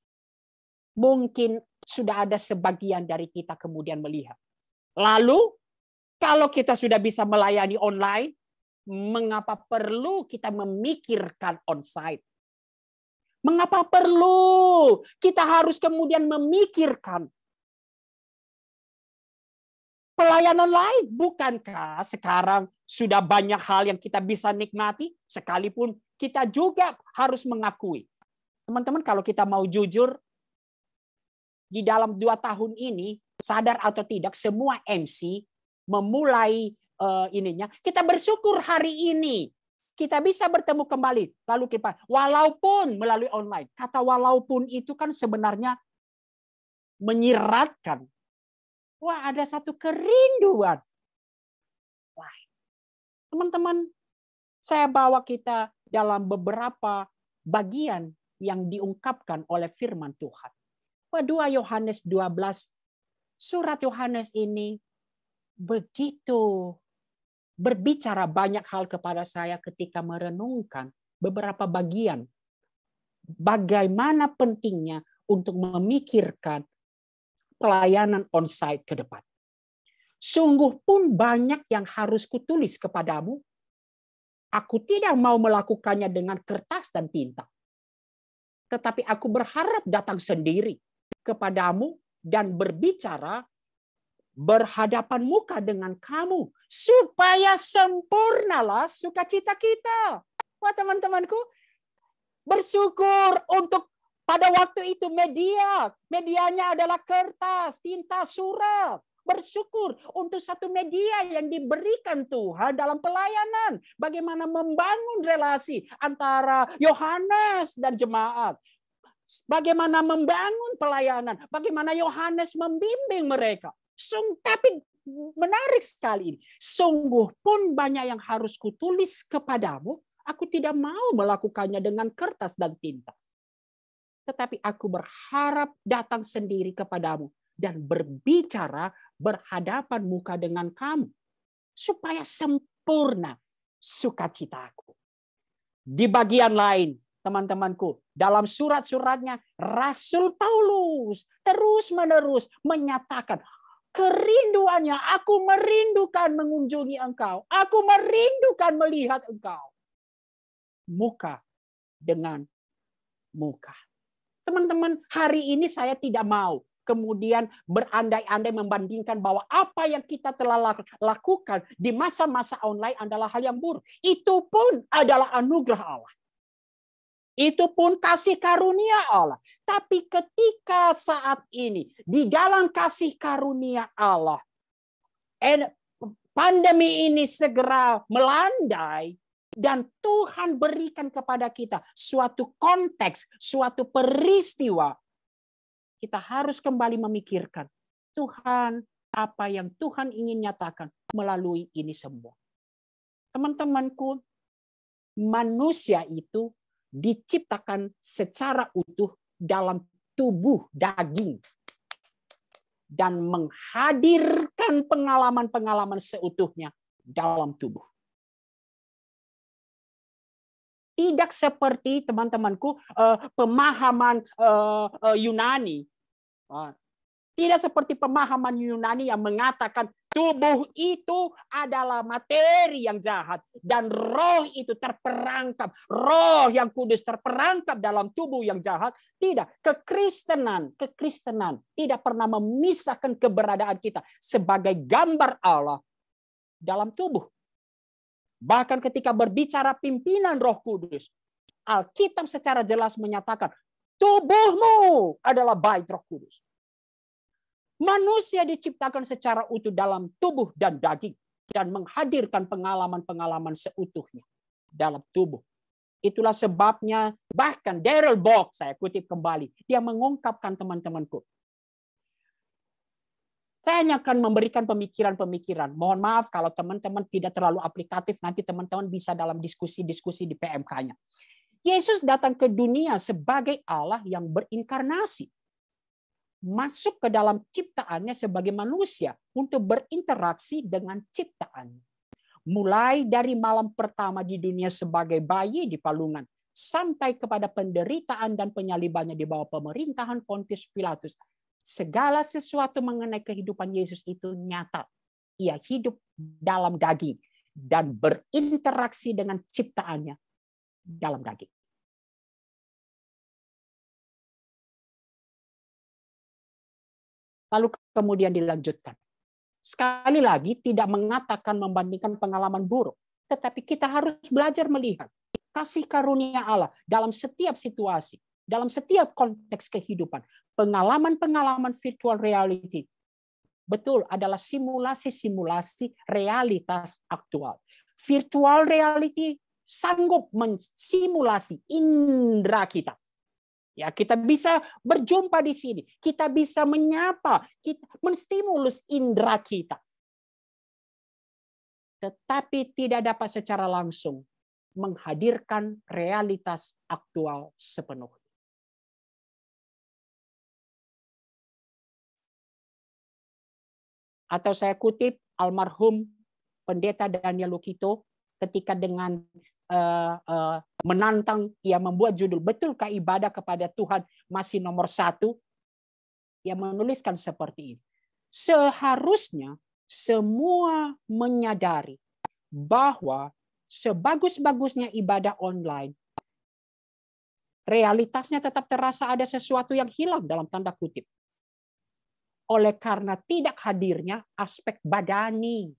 Mungkin sudah ada sebagian dari kita kemudian melihat. Lalu, kalau kita sudah bisa melayani online, mengapa perlu kita memikirkan onsite? Mengapa perlu kita harus kemudian memikirkan pelayanan lain? Bukankah sekarang sudah banyak hal yang kita bisa nikmati, sekalipun kita juga harus mengakui. Teman-teman, kalau kita mau jujur, di dalam 2 tahun ini, sadar atau tidak, semua MC memulai ininya. Kita bersyukur hari ini kita bisa bertemu kembali. Lalu kita, walaupun melalui online. Kata walaupun itu kan sebenarnya menyiratkan. Wah, ada satu kerinduan. Wah, teman-teman, saya bawa kita dalam beberapa bagian yang diungkapkan oleh firman Tuhan. 2 Yohanes 12, surat Yohanes ini begitu berbicara banyak hal kepada saya ketika merenungkan beberapa bagian bagaimana pentingnya untuk memikirkan pelayanan on-site ke depan. Sungguh pun banyak yang harus kutulis kepadamu. Aku tidak mau melakukannya dengan kertas dan tinta. Tetapi aku berharap datang sendiri kepadamu dan berbicara berhadapan muka dengan kamu supaya sempurnalah sukacita kita. Wah, teman-temanku, bersyukur untuk pada waktu itu medianya adalah kertas, tinta, surat. Bersyukur untuk satu media yang diberikan Tuhan dalam pelayanan. Bagaimana membangun relasi antara Yohanes dan jemaat. Bagaimana membangun pelayanan. Bagaimana Yohanes membimbing mereka. Tapi menarik sekali ini. Sungguh pun banyak yang harus kutulis kepadamu. Aku tidak mau melakukannya dengan kertas dan tinta. Tetapi aku berharap datang sendiri kepadamu dan berbicara berhadapan muka dengan kamu. Supaya sempurna sukacitaku. Di bagian lain, teman-temanku, dalam surat-suratnya, Rasul Paulus terus-menerus menyatakan kerinduannya, aku merindukan mengunjungi engkau. Aku merindukan melihat engkau. Muka dengan muka. Teman-teman, hari ini saya tidak mau kemudian berandai-andai membandingkan bahwa apa yang kita telah lakukan di masa-masa online adalah hal yang buruk. Itu pun adalah anugerah Allah. Itu pun kasih karunia Allah. Tapi ketika saat ini, di dalam kasih karunia Allah, pandemi ini segera melandai, dan Tuhan berikan kepada kita suatu konteks, suatu peristiwa. Kita harus kembali memikirkan, Tuhan, apa yang Tuhan ingin nyatakan melalui ini semua. Teman-temanku, manusia itu diciptakan secara utuh dalam tubuh daging. Dan menghadirkan pengalaman-pengalaman seutuhnya dalam tubuh. Tidak seperti teman-temanku pemahaman Yunani. Tidak seperti pemahaman Yunani yang mengatakan tubuh itu adalah materi yang jahat. Dan roh itu terperangkap. Roh yang kudus terperangkap dalam tubuh yang jahat. Tidak. Kekristenan tidak pernah memisahkan keberadaan kita sebagai gambar Allah dalam tubuh. Bahkan ketika berbicara pimpinan Roh Kudus, Alkitab secara jelas menyatakan, tubuhmu adalah bait Roh Kudus. Manusia diciptakan secara utuh dalam tubuh dan daging, dan menghadirkan pengalaman-pengalaman seutuhnya dalam tubuh. Itulah sebabnya, bahkan Darrell Bock, saya kutip kembali, dia mengungkapkan teman-temanku, saya hanya akan memberikan pemikiran-pemikiran. Mohon maaf kalau teman-teman tidak terlalu aplikatif, nanti teman-teman bisa dalam diskusi-diskusi di PMK-nya. Yesus datang ke dunia sebagai Allah yang berinkarnasi. Masuk ke dalam ciptaannya sebagai manusia untuk berinteraksi dengan ciptaannya. Mulai dari malam pertama di dunia sebagai bayi di palungan, sampai kepada penderitaan dan penyalibannya di bawah pemerintahan Pontius Pilatus. Segala sesuatu mengenai kehidupan Yesus itu nyata. Ia hidup dalam daging dan berinteraksi dengan ciptaannya dalam daging. Lalu kemudian dilanjutkan. Sekali lagi tidak mengatakan membandingkan pengalaman buruk. Tetapi kita harus belajar melihat kasih karunia Allah dalam setiap situasi. Dalam setiap konteks kehidupan. Pengalaman-pengalaman virtual reality. Betul, adalah simulasi-simulasi realitas aktual. Virtual reality sanggup mensimulasi indera kita. Ya, kita bisa berjumpa di sini. Kita bisa menyapa, kita menstimulus indera kita. Tetapi tidak dapat secara langsung menghadirkan realitas aktual sepenuhnya. Atau saya kutip almarhum Pendeta Daniel Lukito ketika dengan menantang, ia membuat judul betulkah ibadah kepada Tuhan masih nomor 1? Ia menuliskan seperti ini. Seharusnya semua menyadari bahwa sebagus-bagusnya ibadah online, realitasnya tetap terasa ada sesuatu yang hilang dalam tanda kutip. Oleh karena tidak hadirnya aspek badani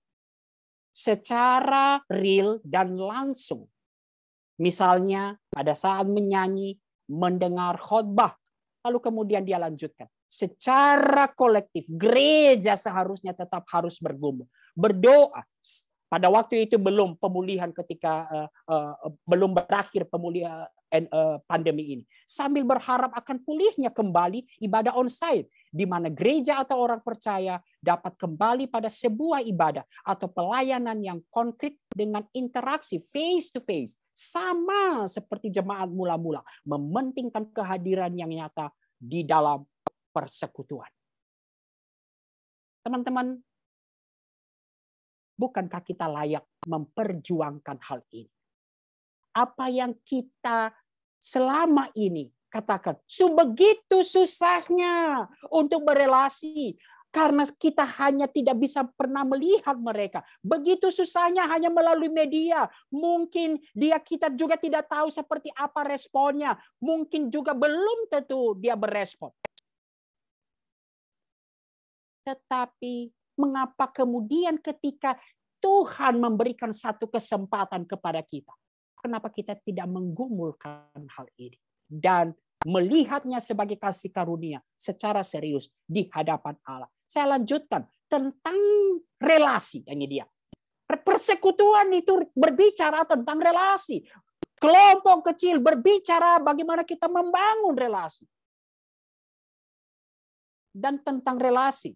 secara real dan langsung. Misalnya pada saat menyanyi, mendengar khotbah, lalu kemudian dia lanjutkan. Secara kolektif, gereja seharusnya tetap harus bergumul, berdoa. Pada waktu itu belum pemulihan ketika belum berakhir pemulihan pandemi ini. Sambil berharap akan pulihnya kembali ibadah onsite, di mana gereja atau orang percaya dapat kembali pada sebuah ibadah atau pelayanan yang konkret dengan interaksi face to face. Sama seperti jemaat mula-mula, mementingkan kehadiran yang nyata di dalam persekutuan. Teman-teman, bukankah kita layak memperjuangkan hal ini? Apa yang kita selama ini katakan, sebegitu susahnya untuk berelasi, karena kita hanya tidak bisa pernah melihat mereka. Begitu susahnya hanya melalui media. Mungkin kita juga tidak tahu seperti apa responnya. Mungkin juga belum tentu dia berespon. Tetapi mengapa kemudian ketika Tuhan memberikan satu kesempatan kepada kita, kenapa kita tidak menggumulkan hal ini dan melihatnya sebagai kasih karunia secara serius di hadapan Allah? Saya lanjutkan tentang relasi. Ini dia. Persekutuan itu berbicara tentang relasi. Kelompok kecil berbicara bagaimana kita membangun relasi. Dan tentang relasi,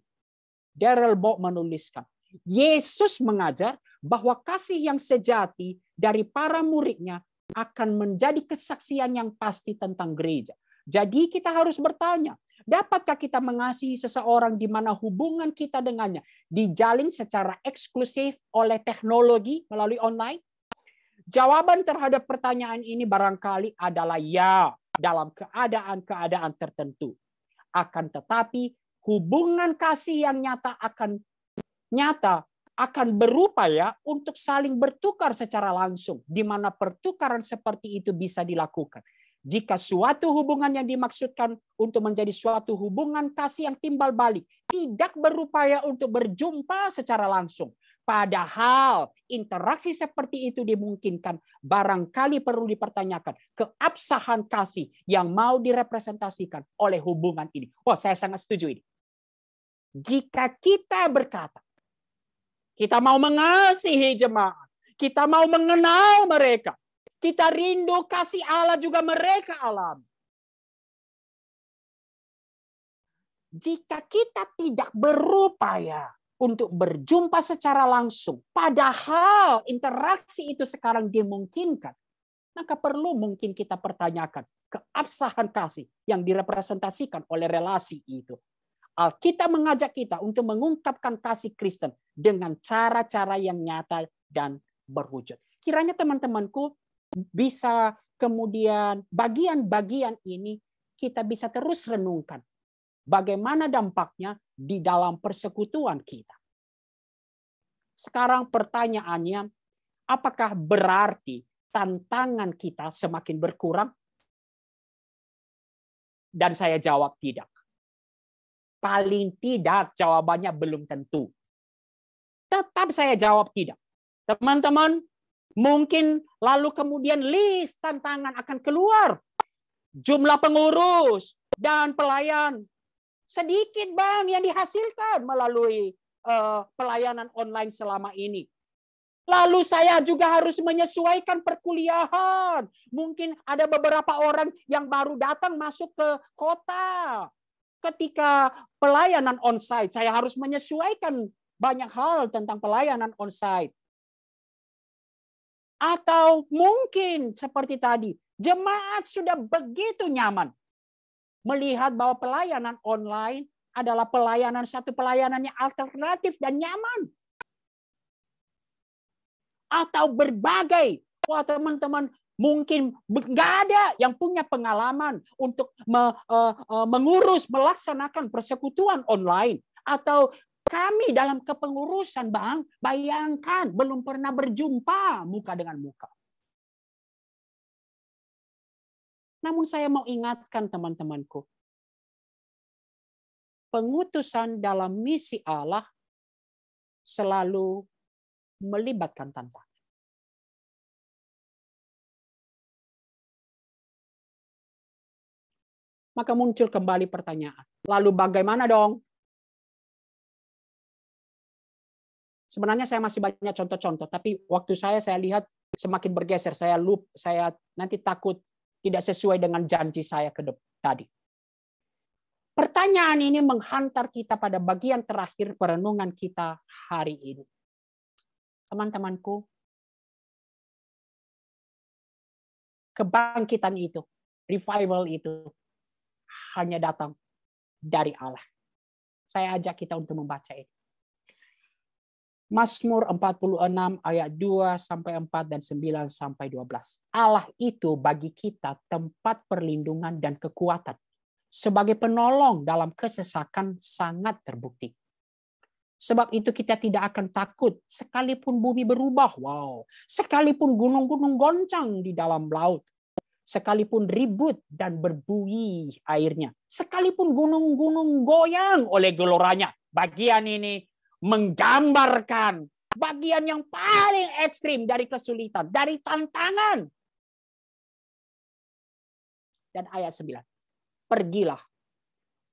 Darrell Bock menuliskan, Yesus mengajar bahwa kasih yang sejati dari para muridnya akan menjadi kesaksian yang pasti tentang gereja. Jadi kita harus bertanya, dapatkah kita mengasihi seseorang di mana hubungan kita dengannya dijalin secara eksklusif oleh teknologi melalui online? Jawaban terhadap pertanyaan ini barangkali adalah ya, dalam keadaan-keadaan tertentu. Akan tetapi hubungan kasih yang nyata akan berupaya untuk saling bertukar secara langsung, di mana pertukaran seperti itu bisa dilakukan. Jika suatu hubungan yang dimaksudkan untuk menjadi suatu hubungan kasih yang timbal balik, tidak berupaya untuk berjumpa secara langsung. Padahal interaksi seperti itu dimungkinkan, barangkali perlu dipertanyakan keabsahan kasih yang mau direpresentasikan oleh hubungan ini. Oh, saya sangat setuju ini. Jika kita berkata, kita mau mengasihi jemaat, kita mau mengenal mereka, kita rindu kasih Allah juga mereka alami. Jika kita tidak berupaya untuk berjumpa secara langsung, padahal interaksi itu sekarang dimungkinkan, maka perlu mungkin kita pertanyakan keabsahan kasih yang direpresentasikan oleh relasi itu. Alkitab mengajak kita untuk mengungkapkan kasih Kristen dengan cara-cara yang nyata dan berwujud. Kiranya teman-temanku bisa kemudian bagian-bagian ini kita bisa terus renungkan. Bagaimana dampaknya di dalam persekutuan kita. Sekarang pertanyaannya, apakah berarti tantangan kita semakin berkurang? Dan saya jawab tidak. Paling tidak jawabannya belum tentu. Tetap saya jawab tidak. Teman-teman, mungkin lalu kemudian list tantangan akan keluar. Jumlah pengurus dan pelayan. Sedikit Bang yang dihasilkan melalui pelayanan online selama ini. Lalu saya juga harus menyesuaikan perkuliahan. Mungkin ada beberapa orang yang baru datang masuk ke kota. Ketika pelayanan onsite, saya harus menyesuaikan banyak hal tentang pelayanan onsite. Atau mungkin seperti tadi, jemaat sudah begitu nyaman melihat bahwa pelayanan online adalah satu pelayanan yang alternatif dan nyaman. atau berbagai. Wah teman-teman, mungkin nggak ada yang punya pengalaman untuk mengurus, melaksanakan persekutuan online. Atau kami dalam kepengurusan, Bang, bayangkan belum pernah berjumpa muka dengan muka. Namun saya mau ingatkan teman-temanku, pengutusan dalam misi Allah selalu melibatkan tantangan. Maka muncul kembali pertanyaan. Lalu bagaimana dong? Sebenarnya saya masih banyak contoh-contoh, tapi waktu saya lihat semakin bergeser. Saya nanti takut tidak sesuai dengan janji saya tadi. Pertanyaan ini menghantar kita pada bagian terakhir perenungan kita hari ini. Teman-temanku, kebangkitan itu, revival itu, hanya datang dari Allah. Saya ajak kita untuk membaca ini. Mazmur 46 ayat 2 sampai 4 dan 9 sampai 12. Allah itu bagi kita tempat perlindungan dan kekuatan. Sebagai penolong dalam kesesakan sangat terbukti. Sebab itu kita tidak akan takut sekalipun bumi berubah. Wow. Sekalipun gunung-gunung goncang di dalam laut. Sekalipun ribut dan berbuih airnya. Sekalipun gunung-gunung goyang oleh geloranya. Bagian ini menggambarkan bagian yang paling ekstrim dari kesulitan, dari tantangan. Dan ayat 9. Pergilah,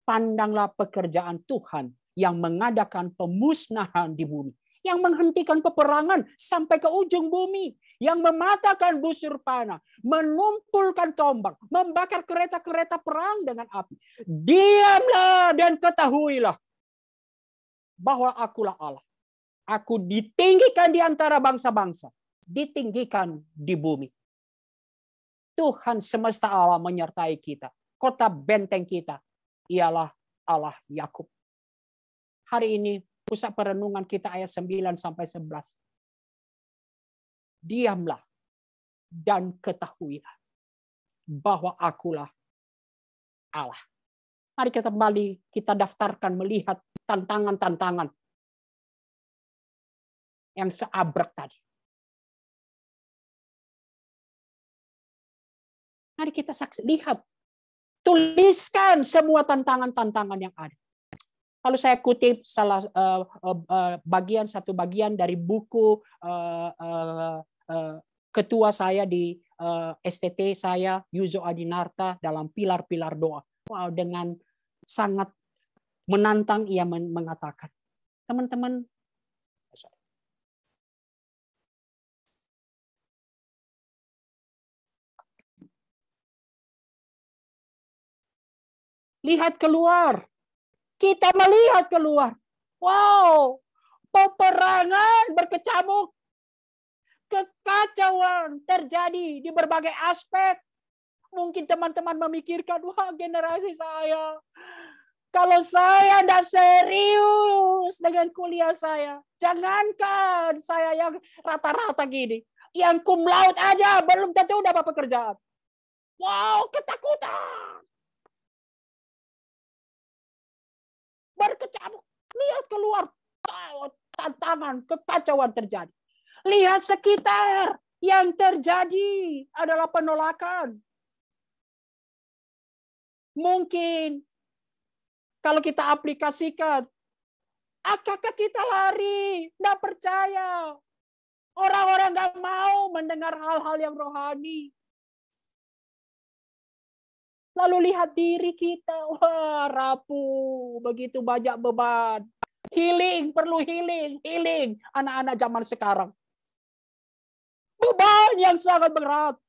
pandanglah pekerjaan Tuhan yang mengadakan pemusnahan di bumi. Yang menghentikan peperangan sampai ke ujung bumi. Yang mematahkan busur panah. Menumpulkan tombak. Membakar kereta-kereta perang dengan api. Diamlah dan ketahuilah bahwa akulah Allah. Aku ditinggikan di antara bangsa-bangsa. Ditinggikan di bumi. Tuhan semesta Allah menyertai kita. Kota benteng kita ialah Allah Yakub. Hari ini pusat perenungan kita ayat 9 sampai 11. Diamlah dan ketahuilah bahwa akulah Allah. Mari kita kembali kita daftarkan melihat tantangan-tantangan yang seabrek tadi. Mari kita lihat, tuliskan semua tantangan-tantangan yang ada. Lalu saya kutip satu bagian dari buku ketua saya di STT saya, Yuzo Adinarta, dalam pilar-pilar doa. Wow, dengan sangat menantang ia mengatakan, teman-teman, lihat keluar. Kita melihat keluar. Wow, peperangan berkecamuk. Kekacauan terjadi di berbagai aspek. Mungkin teman-teman memikirkan, wah generasi saya. Kalau saya tidak serius dengan kuliah saya. Jangankan saya yang rata-rata gini. Yang cum laude aja belum tentu dapat pekerjaan. Wow, ketakutan. Berkecamuk. Lihat keluar. Tantangan, kekacauan terjadi. Lihat sekitar. Yang terjadi adalah penolakan. Mungkin kalau kita aplikasikan, apakah kita lari? Tidak percaya. Orang-orang nggak mau mendengar hal-hal yang rohani. Lalu lihat diri kita, wah rapuh, begitu banyak beban. Healing, perlu healing. Anak-anak zaman sekarang. Beban yang sangat berat.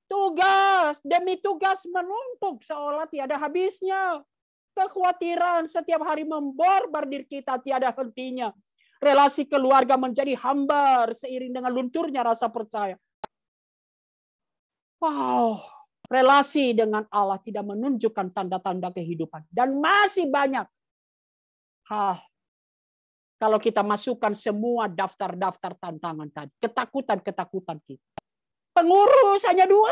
Tugas demi tugas menumpuk seolah tiada habisnya. Kekhawatiran setiap hari memborbardir kita tiada hentinya. Relasi keluarga menjadi hambar seiring dengan lunturnya rasa percaya. Wow. Relasi dengan Allah tidak menunjukkan tanda-tanda kehidupan. Dan masih banyak hal. Kalau kita masukkan semua daftar-daftar tantangan tadi, ketakutan-ketakutan kita. Pengurus hanya 2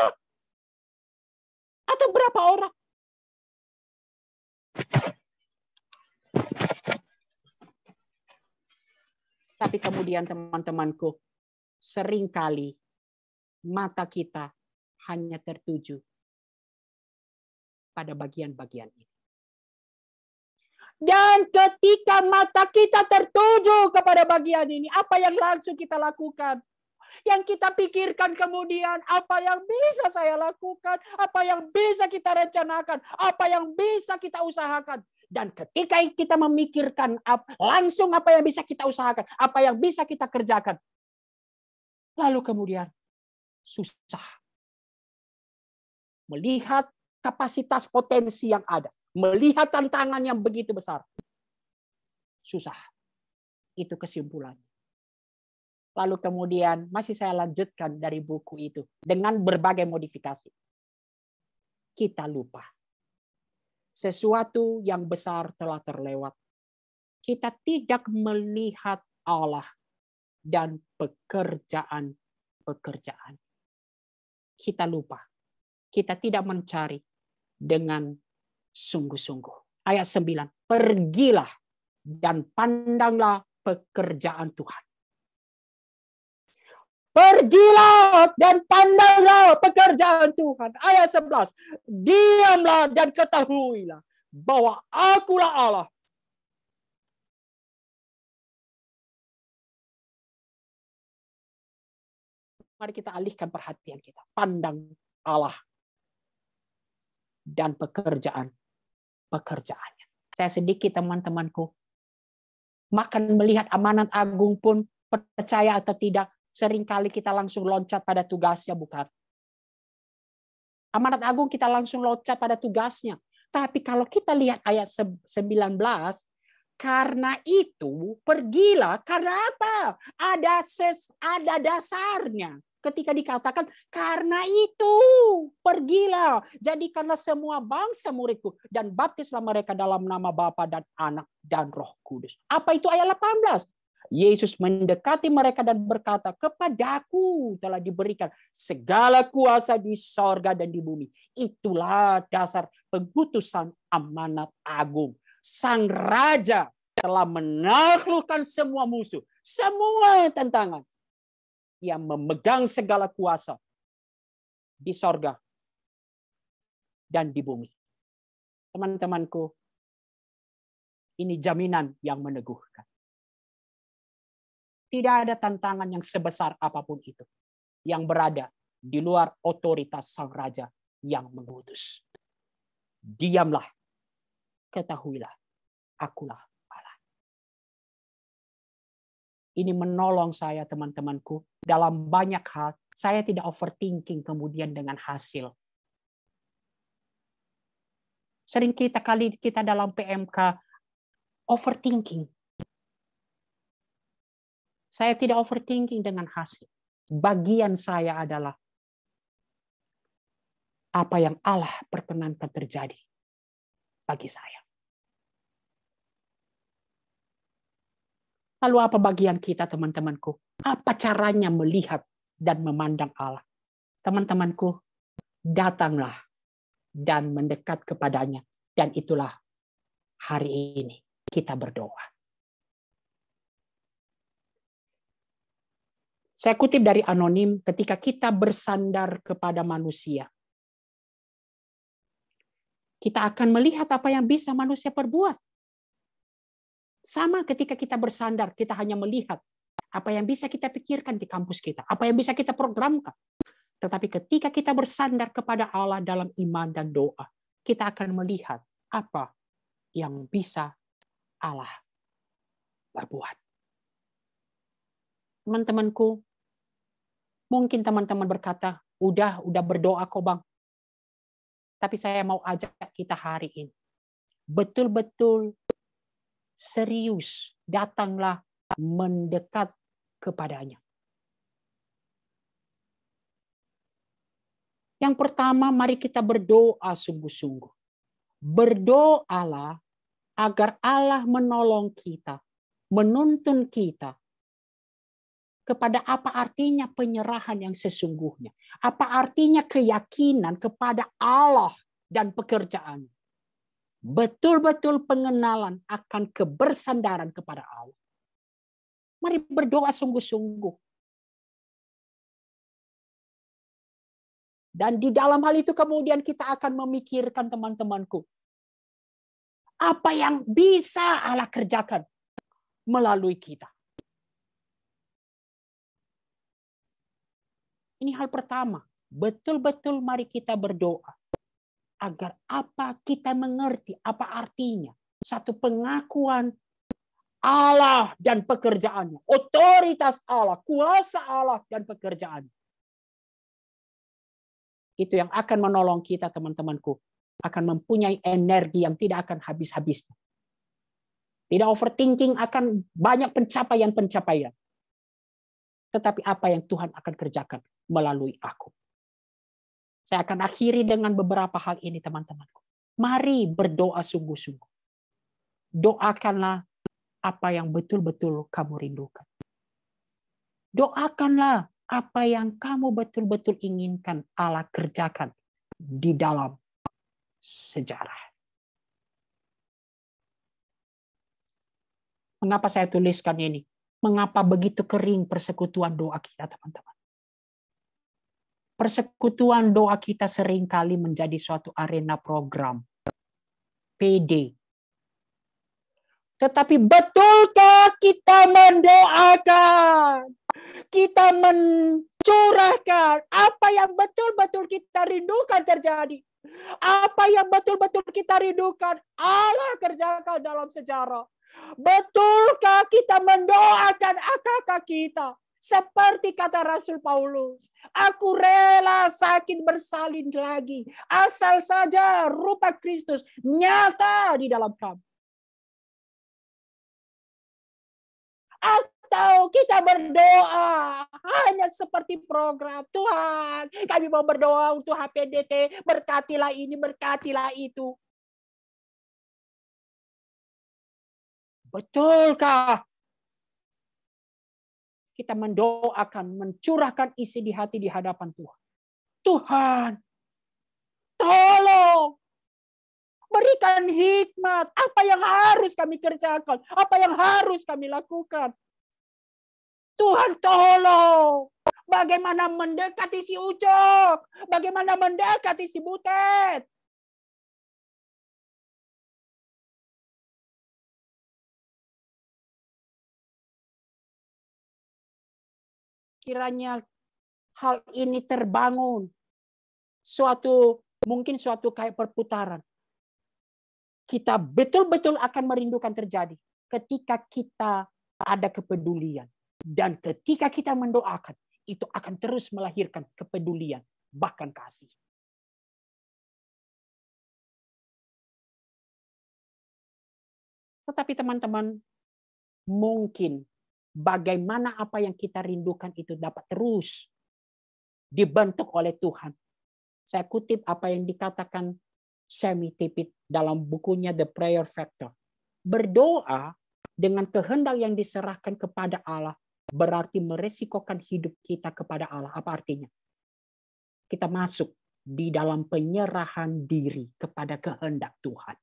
atau berapa orang? Tapi kemudian teman-temanku, seringkali mata kita hanya tertuju pada bagian-bagian ini. Dan ketika mata kita tertuju kepada bagian ini, apa yang langsung kita lakukan? Yang kita pikirkan kemudian, apa yang bisa saya lakukan, apa yang bisa kita rencanakan, apa yang bisa kita usahakan. Dan ketika kita memikirkan langsung apa yang bisa kita usahakan, apa yang bisa kita kerjakan, lalu kemudian susah melihat kapasitas potensi yang ada, melihat tantangan yang begitu besar. Susah. Itu kesimpulannya. Lalu kemudian masih saya lanjutkan dari buku itu dengan berbagai modifikasi. Kita lupa. Sesuatu yang besar telah terlewat. Kita tidak melihat Allah dan pekerjaan-pekerjaan. Kita lupa. Kita tidak mencari dengan sungguh-sungguh. Ayat 9. Pergilah dan pandanglah pekerjaan Tuhan. Pergilah dan pandanglah pekerjaan Tuhan. Ayat 11. Diamlah dan ketahuilah bahwa akulah Allah. Mari kita alihkan perhatian kita. Pandang Allah dan pekerjaannya. Saya sedikit teman-temanku. Makan melihat amanat agung pun, percaya atau tidak, seringkali kita langsung loncat pada tugasnya, bukan? Amanat agung kita langsung loncat pada tugasnya. Tapi kalau kita lihat ayat 19, karena itu pergilah, karena apa? Ada dasarnya. Ketika dikatakan, karena itu pergilah, jadikanlah semua bangsa muridku, dan baptislah mereka dalam nama Bapa dan Anak dan Roh Kudus. Apa itu ayat 18? Yesus mendekati mereka dan berkata, kepadaku telah diberikan segala kuasa di sorga dan di bumi. Itulah dasar pengutusan amanat agung. Sang Raja telah menaklukkan semua musuh, semua tantangan. Yang memegang segala kuasa di sorga dan di bumi. Teman-temanku, ini jaminan yang meneguhkan. Tidak ada tantangan yang sebesar apapun itu yang berada di luar otoritas Sang Raja yang mengutus. Diamlah, ketahuilah, akulah Allah. Ini menolong saya teman-temanku dalam banyak hal. Saya tidak overthinking kemudian dengan hasil. Sering kita dalam PMK overthinking. Saya tidak overthinking dengan hasil. Bagian saya adalah apa yang Allah perkenankan terjadi bagi saya. Lalu apa bagian kita, teman-temanku? Apa caranya melihat dan memandang Allah? Teman-temanku, datanglah dan mendekat kepadanya. Dan itulah hari ini kita berdoa. Saya kutip dari Anonim, ketika kita bersandar kepada manusia, kita akan melihat apa yang bisa manusia perbuat. Sama ketika kita bersandar, kita hanya melihat apa yang bisa kita pikirkan di kampus kita, apa yang bisa kita programkan. Tetapi ketika kita bersandar kepada Allah dalam iman dan doa, kita akan melihat apa yang bisa Allah berbuat. Teman-temanku, mungkin teman-teman berkata, udah berdoa kok Bang. Tapi saya mau ajak kita hari ini. Betul-betul serius, datanglah mendekat kepadanya. Yang pertama, mari kita berdoa sungguh-sungguh. Berdoalah agar Allah menolong kita menuntun kita kepada apa artinya penyerahan yang sesungguhnya. Apa artinya keyakinan kepada Allah dan pekerjaannya. Betul-betul pengenalan akan kebersandaran kepada Allah. Mari berdoa sungguh-sungguh. Dan di dalam hal itu kemudian kita akan memikirkan, teman-temanku, apa yang bisa Allah kerjakan melalui kita. Ini hal pertama. Betul-betul mari kita berdoa. Agar apa kita mengerti, apa artinya. Satu pengakuan Allah dan pekerjaannya. Otoritas Allah, kuasa Allah dan pekerjaannya. Itu yang akan menolong kita, teman-temanku. Akan mempunyai energi yang tidak akan habis-habisnya. Tidak overthinking akan banyak pencapaian-pencapaian. Tetapi apa yang Tuhan akan kerjakan melalui aku. Saya akan akhiri dengan beberapa hal ini, teman-temanku. Mari berdoa sungguh-sungguh. Doakanlah apa yang betul-betul kamu rindukan. Doakanlah apa yang kamu betul-betul inginkan Allah kerjakan di dalam sejarah. Mengapa saya tuliskan ini? Mengapa begitu kering persekutuan doa kita, teman-teman? Persekutuan doa kita seringkali menjadi suatu arena program. PD. Tetapi betulkah kita mendoakan? Kita mencurahkan apa yang betul-betul kita rindukan terjadi. Apa yang betul-betul kita rindukan Allah kerjakan dalam sejarah. Betulkah kita mendoakan akak kita? Seperti kata Rasul Paulus, aku rela sakit bersalin lagi, asal saja rupa Kristus nyata di dalam kami. Atau kita berdoa hanya seperti program, Tuhan, kami mau berdoa untuk HPDT, berkatilah ini, berkatilah itu. Betulkah kita mendoakan, mencurahkan isi di hati di hadapan Tuhan? Tuhan, tolong berikan hikmat. Apa yang harus kami kerjakan? Apa yang harus kami lakukan? Tuhan, tolong. Bagaimana mendekati si Ucok? Bagaimana mendekati si Butet? Kiranya hal ini terbangun. Mungkin suatu kayak perputaran. Kita betul-betul akan merindukan terjadi ketika kita ada kepedulian. Dan ketika kita mendoakan, itu akan terus melahirkan kepedulian, bahkan kasih. Tetapi teman-teman, mungkin bagaimana apa yang kita rindukan itu dapat terus dibentuk oleh Tuhan. Saya kutip apa yang dikatakan Sammy Tippit dalam bukunya The Prayer Factor. Berdoa dengan kehendak yang diserahkan kepada Allah berarti meresikokan hidup kita kepada Allah. Apa artinya? Kita masuk di dalam penyerahan diri kepada kehendak Tuhan.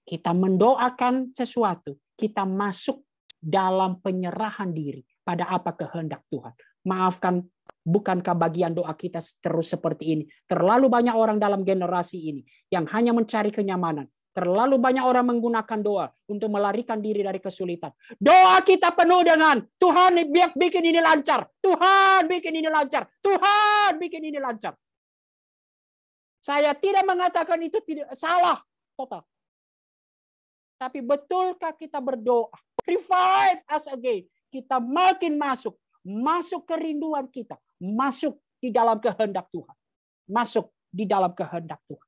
Kita mendoakan sesuatu, kita masuk dalam penyerahan diri pada apa kehendak Tuhan. Maafkan, bukankah bagian doa kita terus seperti ini? Terlalu banyak orang dalam generasi ini yang hanya mencari kenyamanan. Terlalu banyak orang menggunakan doa untuk melarikan diri dari kesulitan. Doa kita penuh dengan Tuhan bikin ini lancar. Tuhan bikin ini lancar. Tuhan bikin ini lancar. Saya tidak mengatakan itu tidak salah total. Tapi betulkah kita berdoa? Revive us again. Kita makin masuk kerinduan kita. Masuk di dalam kehendak Tuhan. Masuk di dalam kehendak Tuhan.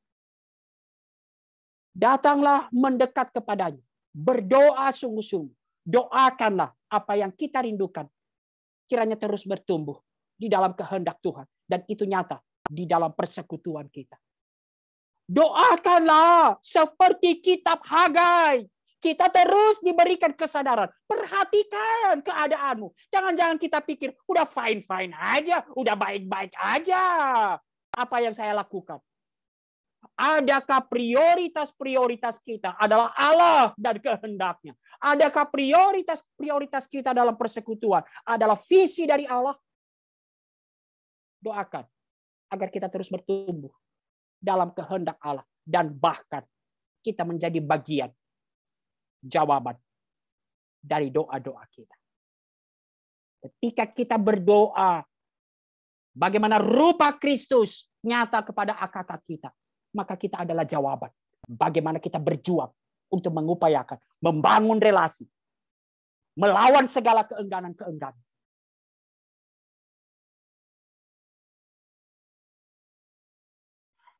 Datanglah mendekat kepadanya. Berdoa sungguh-sungguh. Doakanlah apa yang kita rindukan. Kiranya terus bertumbuh di dalam kehendak Tuhan. Dan itu nyata di dalam persekutuan kita. Doakanlah seperti kitab Hagai. Kita terus diberikan kesadaran. Perhatikan keadaanmu. Jangan-jangan kita pikir, udah fine-fine aja, udah baik-baik aja. Apa yang saya lakukan? Adakah prioritas-prioritas kita adalah Allah dan kehendaknya? Adakah prioritas-prioritas kita dalam persekutuan adalah visi dari Allah? Doakan agar kita terus bertumbuh dalam kehendak Allah. Dan bahkan kita menjadi bagian jawaban dari doa-doa kita. Ketika kita berdoa, bagaimana rupa Kristus nyata kepada akal kita, maka kita adalah jawaban. Bagaimana kita berjuang untuk mengupayakan, membangun relasi, melawan segala keengganan-keengganan.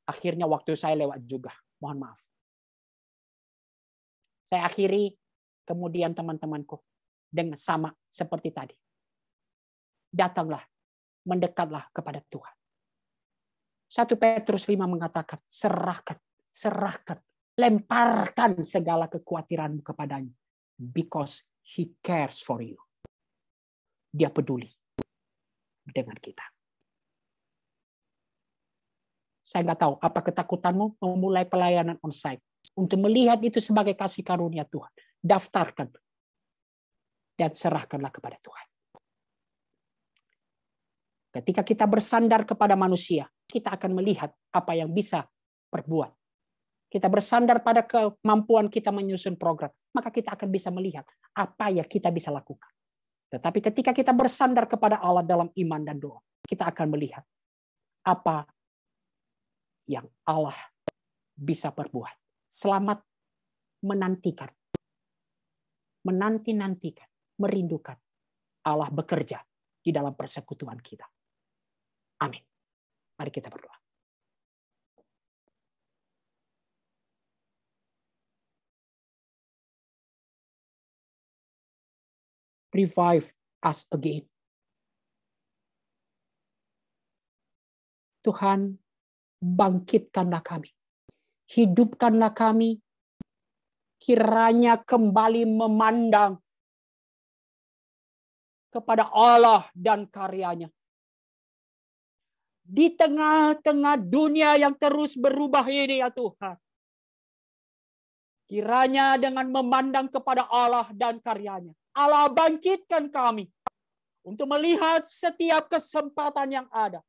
Akhirnya waktu saya lewat juga. Mohon maaf. Saya akhiri, kemudian teman-temanku, dengan sama seperti tadi. Datanglah, mendekatlah kepada Tuhan. 1 Petrus 5 mengatakan, serahkan, lemparkan segala kekhawatiranmu kepadanya. Because he cares for you. Dia peduli dengan kita. Saya nggak tahu apa ketakutanmu memulai pelayanan onsite. Untuk melihat itu sebagai kasih karunia Tuhan. Daftarkan. Dan serahkanlah kepada Tuhan. Ketika kita bersandar kepada manusia, kita akan melihat apa yang bisa perbuat. Kita bersandar pada kemampuan kita menyusun program, maka kita akan bisa melihat apa yang kita bisa lakukan. Tetapi ketika kita bersandar kepada Allah dalam iman dan doa, kita akan melihat apa yang Allah bisa perbuat. Selamat menantikan. Menanti-nantikan, merindukan Allah bekerja di dalam persekutuan kita. Amin. Mari kita berdoa. Revive us again. Tuhan, bangkitkanlah kami. Hidupkanlah kami. Kiranya kembali memandang kepada Allah dan karyanya. Di tengah-tengah dunia yang terus berubah ini ya Tuhan. Kiranya dengan memandang kepada Allah dan karyanya. Allah bangkitkan kami untuk melihat setiap kesempatan yang ada.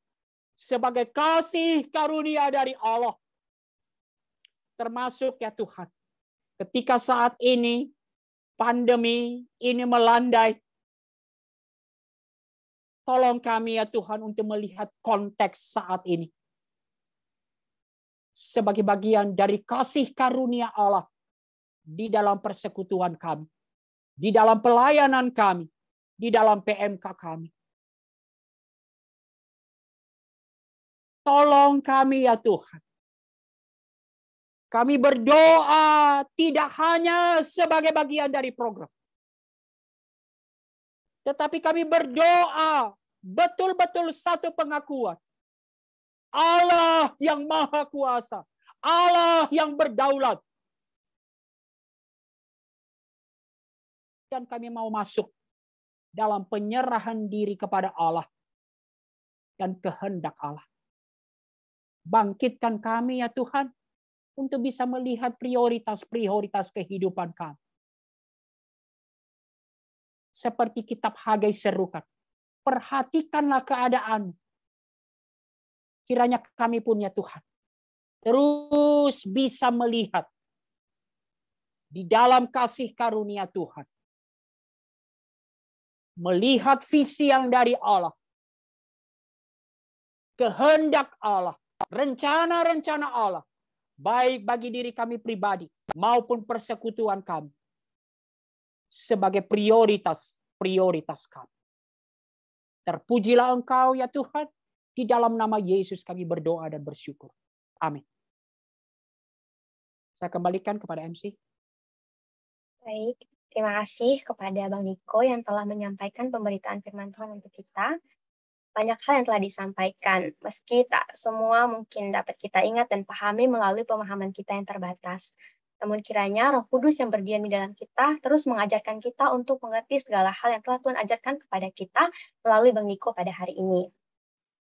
Sebagai kasih karunia dari Allah. Termasuk ya Tuhan. Ketika saat ini pandemi ini melandai. Tolong kami ya Tuhan untuk melihat konteks saat ini. Sebagai bagian dari kasih karunia Allah. Di dalam persekutuan kami. Di dalam pelayanan kami. Di dalam PMK kami. Tolong kami ya Tuhan. Kami berdoa tidak hanya sebagai bagian dari program. Tetapi kami berdoa betul-betul satu pengakuan. Allah yang maha kuasa. Allah yang berdaulat. Dan kami mau masuk dalam penyerahan diri kepada Allah. Dan kehendak Allah. Bangkitkan kami ya Tuhan. Untuk bisa melihat prioritas-prioritas kehidupan kami. Seperti kitab Hagai serukan. Perhatikanlah keadaan. Kiranya kami pun ya Tuhan. Terus bisa melihat. Di dalam kasih karunia Tuhan. Melihat visi yang dari Allah. Kehendak Allah. Rencana-rencana Allah. Baik bagi diri kami pribadi maupun persekutuan kami. Sebagai prioritas kami. Terpujilah Engkau ya Tuhan. Di dalam nama Yesus kami berdoa dan bersyukur. Amin. Saya kembalikan kepada MC. Baik, terima kasih kepada Bang Niko yang telah menyampaikan pemberitaan firman Tuhan untuk kita. Banyak hal yang telah disampaikan, meski tak semua mungkin dapat kita ingat dan pahami melalui pemahaman kita yang terbatas. Namun kiranya Roh Kudus yang berdiam di dalam kita terus mengajarkan kita untuk mengerti segala hal yang telah Tuhan ajarkan kepada kita melalui Bang Niko pada hari ini.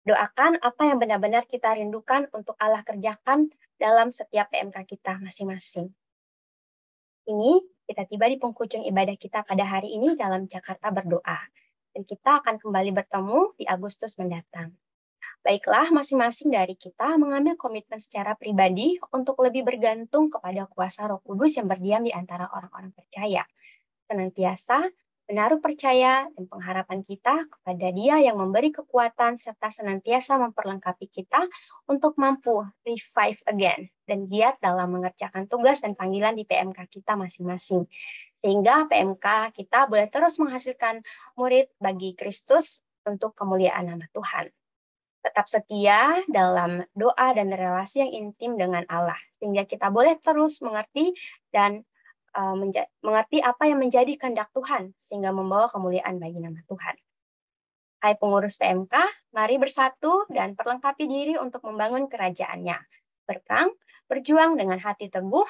Doakan apa yang benar-benar kita rindukan untuk Allah kerjakan dalam setiap PMK kita masing-masing. Ini kita tiba di penghujung ibadah kita pada hari ini dalam Jakarta Berdoa. Dan kita akan kembali bertemu di Agustus mendatang. Baiklah, masing-masing dari kita mengambil komitmen secara pribadi untuk lebih bergantung kepada kuasa Roh Kudus yang berdiam di antara orang-orang percaya. Senantiasa menaruh percaya dan pengharapan kita kepada Dia yang memberi kekuatan serta senantiasa memperlengkapi kita untuk mampu revive again dan giat dalam mengerjakan tugas dan panggilan di PMK kita masing-masing. Sehingga PMK kita boleh terus menghasilkan murid bagi Kristus untuk kemuliaan nama Tuhan. Tetap setia dalam doa dan relasi yang intim dengan Allah, sehingga kita boleh terus mengerti dan mengerti apa yang menjadi kehendak Tuhan, sehingga membawa kemuliaan bagi nama Tuhan. Hai pengurus PMK, mari bersatu dan perlengkapi diri untuk membangun kerajaannya. Berperang, berjuang dengan hati teguh,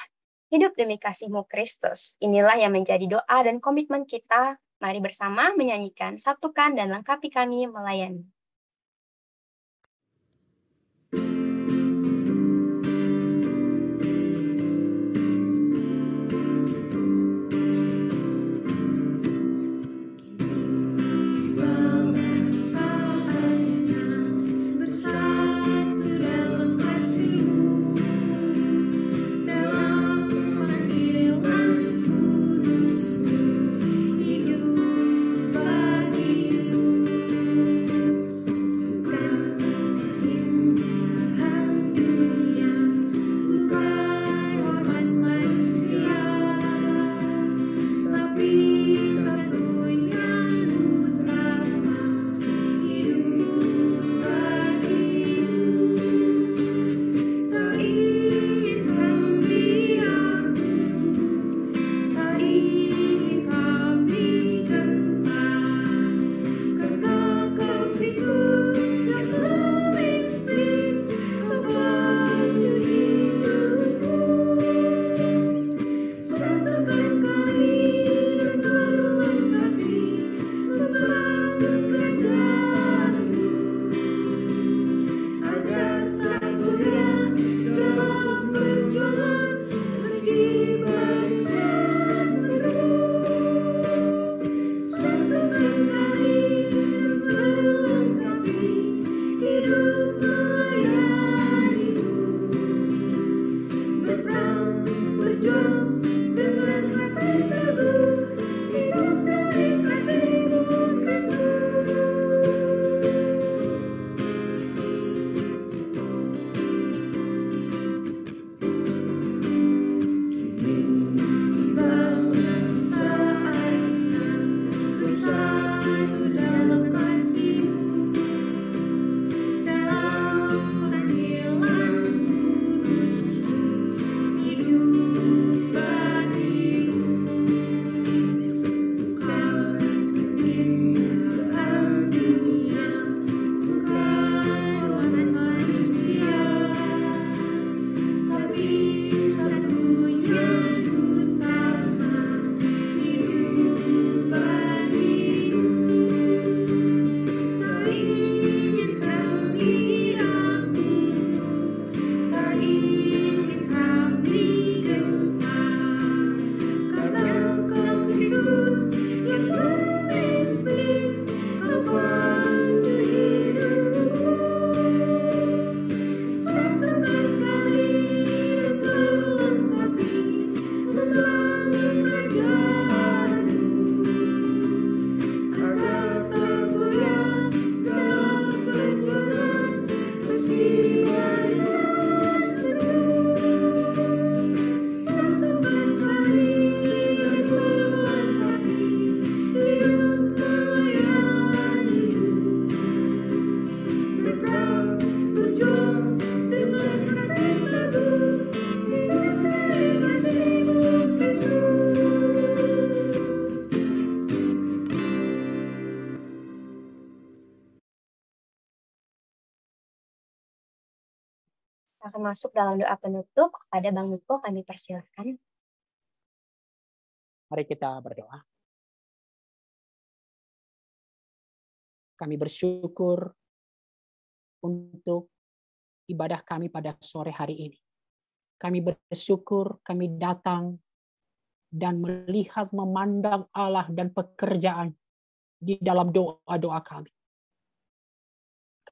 hidup demi kasih-Mu Kristus. Inilah yang menjadi doa dan komitmen kita. Mari bersama menyanyikan, satukan dan lengkapi kami melayani. Akan masuk dalam doa penutup. Kepada Bang Niko kami persilakan. Mari kita berdoa. Kami bersyukur untuk ibadah kami pada sore hari ini. Kami bersyukur kami datang dan melihat, memandang Allah dan pekerjaan di dalam doa-doa kami.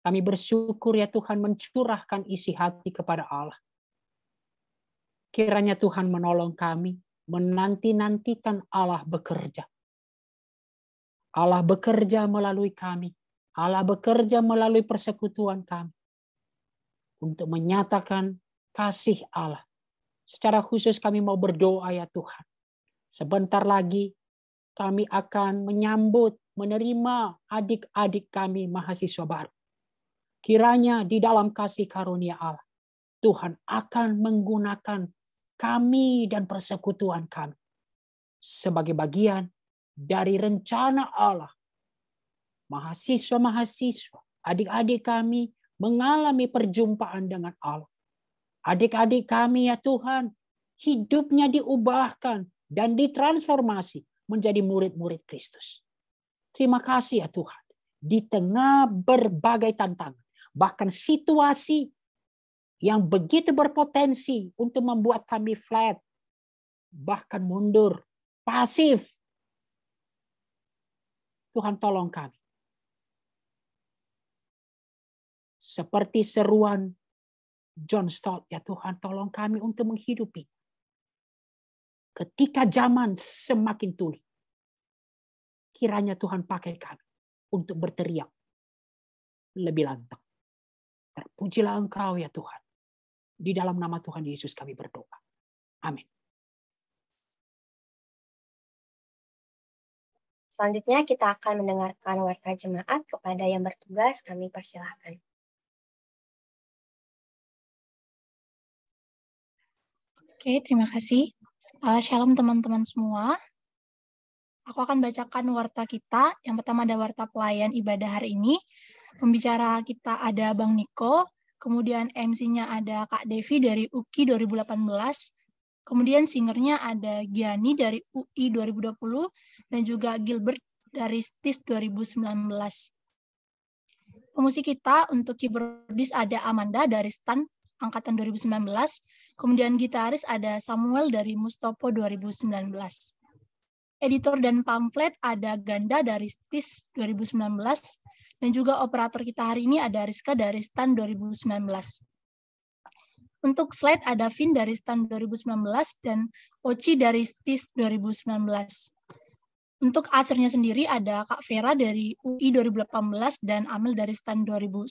Kami bersyukur ya Tuhan mencurahkan isi hati kepada Allah. Kiranya Tuhan menolong kami, menanti-nantikan Allah bekerja. Allah bekerja melalui kami. Allah bekerja melalui persekutuan kami. Untuk menyatakan kasih Allah. Secara khusus kami mau berdoa ya Tuhan. Sebentar lagi kami akan menyambut, menerima adik-adik kami mahasiswa baru. Kiranya di dalam kasih karunia Allah, Tuhan akan menggunakan kami dan persekutuan kami sebagai bagian dari rencana Allah. Mahasiswa-mahasiswa, adik-adik kami mengalami perjumpaan dengan Allah. Adik-adik kami ya Tuhan, hidupnya diubahkan dan ditransformasi menjadi murid-murid Kristus. Terima kasih ya Tuhan. Di tengah berbagai tantangan, bahkan situasi yang begitu berpotensi untuk membuat kami flat, bahkan mundur, pasif. Tuhan tolong kami. Seperti seruan John Stott, ya Tuhan tolong kami untuk menghidupi. Ketika zaman semakin tuli, kiranya Tuhan pakai kami untuk berteriak lebih lantang. Terpujilah Engkau ya Tuhan. Di dalam nama Tuhan Yesus kami berdoa. Amin. Selanjutnya kita akan mendengarkan warta jemaat. Kepada yang bertugas kami persilahkan. Oke, terima kasih. Shalom teman-teman semua. Aku akan bacakan warta kita. Yang pertama ada warta pelayan ibadah hari ini. Pembicara kita ada Bang Niko, kemudian MC-nya ada Kak Devi dari UKI 2018, kemudian singernya ada Giani dari UI 2020, dan juga Gilbert dari STIS 2019. Pemusik kita untuk keyboardis ada Amanda dari STAN Angkatan 2019, kemudian gitaris ada Samuel dari Mustopo 2019. Editor dan pamflet ada Ganda dari STIS 2019, dan juga operator kita hari ini ada Rizka dari STAN 2019. Untuk slide ada Vin dari STAN 2019 dan Oci dari STIS 2019. Untuk asernya sendiri ada Kak Vera dari UI 2018 dan Amel dari STAN 2019,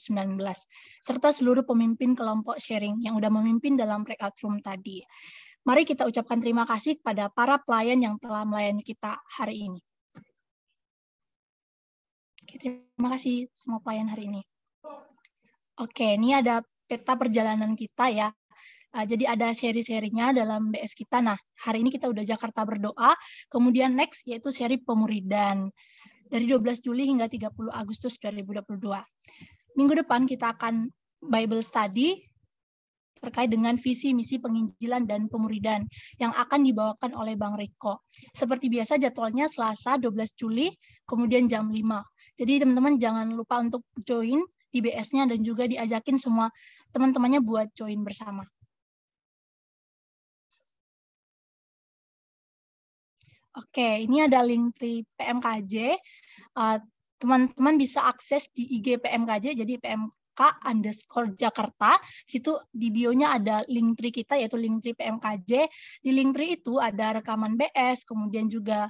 serta seluruh pemimpin kelompok sharing yang sudah memimpin dalam breakout room tadi. Mari kita ucapkan terima kasih kepada para pelayan yang telah melayani kita hari ini. Oke, terima kasih semua pelayan hari ini. Oke, ini ada peta perjalanan kita ya. Jadi ada seri-serinya dalam BS kita. Nah, hari ini kita udah Jakarta Berdoa, kemudian next yaitu seri pemuridan. Dari 12 Juli hingga 30 Agustus 2022. Minggu depan kita akan Bible Study terkait dengan visi misi penginjilan dan pemuridan yang akan dibawakan oleh Bang Riko. Seperti biasa jadwalnya Selasa 12 Juli, kemudian jam 5. Jadi teman-teman jangan lupa untuk join di BS-nya dan juga diajakin semua teman-temannya buat join bersama. Oke, ini ada link di PMKJ. Teman-teman bisa akses di IG PMKJ, jadi PMK_Jakarta. Situ di bio-nya ada link tree kita, yaitu link tree PMKJ. Di link tree itu ada rekaman BS, kemudian juga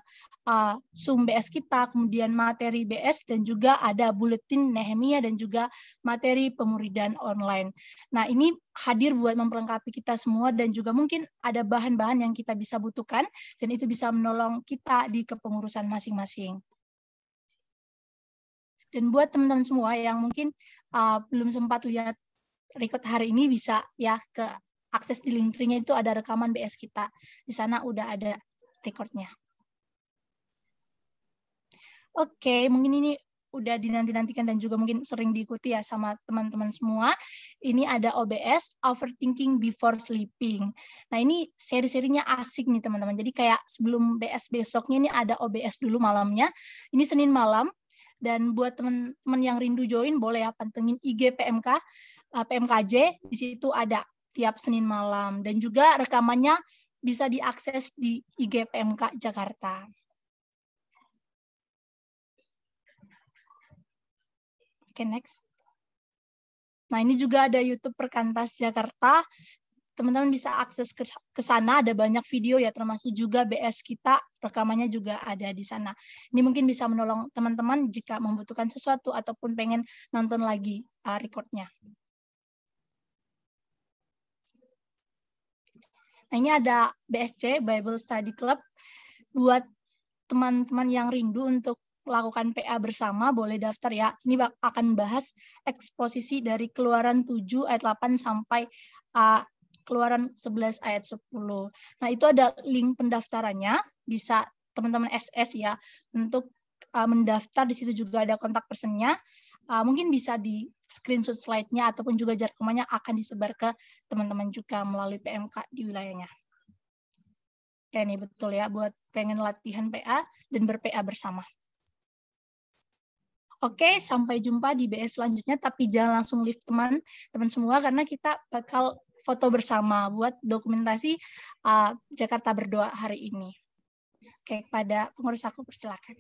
Zoom BS kita, kemudian materi BS, dan juga ada buletin Nehemia, dan juga materi pemuridan online. Nah, ini hadir buat memperlengkapi kita semua, dan juga mungkin ada bahan-bahan yang kita bisa butuhkan, dan itu bisa menolong kita di kepengurusan masing-masing. Dan buat teman-teman semua yang mungkin belum sempat lihat record hari ini, bisa ya ke akses di link tree-nya, itu ada rekaman BS kita. Di sana udah ada recordnya. Oke, mungkin ini udah dinanti-nantikan dan juga mungkin sering diikuti ya sama teman-teman semua. Ini ada OBS, Overthinking Before Sleeping. Nah, ini seri-serinya asik nih teman-teman. Jadi kayak sebelum BS besoknya ini ada OBS dulu malamnya. Ini Senin malam. Dan buat teman-teman yang rindu join, boleh ya pantengin IG PMKJ. Di situ ada tiap Senin malam. Dan juga rekamannya bisa diakses di IG PMK Jakarta. Oke, next. Nah, ini juga ada YouTube Perkantas Jakarta. Teman-teman bisa akses ke sana, ada banyak video ya, termasuk juga BS kita, rekamannya juga ada di sana. Ini mungkin bisa menolong teman-teman jika membutuhkan sesuatu ataupun pengen nonton lagi recordnya. Nah, ini ada BSC, Bible Study Club. Buat teman-teman yang rindu untuk lakukan PA bersama, boleh daftar ya. Ini akan bahas eksposisi dari Keluaran 7 ayat 8 sampai Keluaran 11 ayat 10. Nah, itu ada link pendaftarannya, bisa teman-teman SS ya, untuk mendaftar. Di situ juga ada kontak personnya. Mungkin bisa di screenshot slide-nya ataupun juga rekamannya akan disebar ke teman-teman juga melalui PMK di wilayahnya. Ya, ini betul ya, buat pengen latihan PA dan ber-PA bersama. Oke, sampai jumpa di BS selanjutnya, tapi jangan langsung leave teman-teman semua, karena kita bakal foto bersama buat dokumentasi Jakarta Berdoa hari ini. Oke, pada pengurus aku persilakan.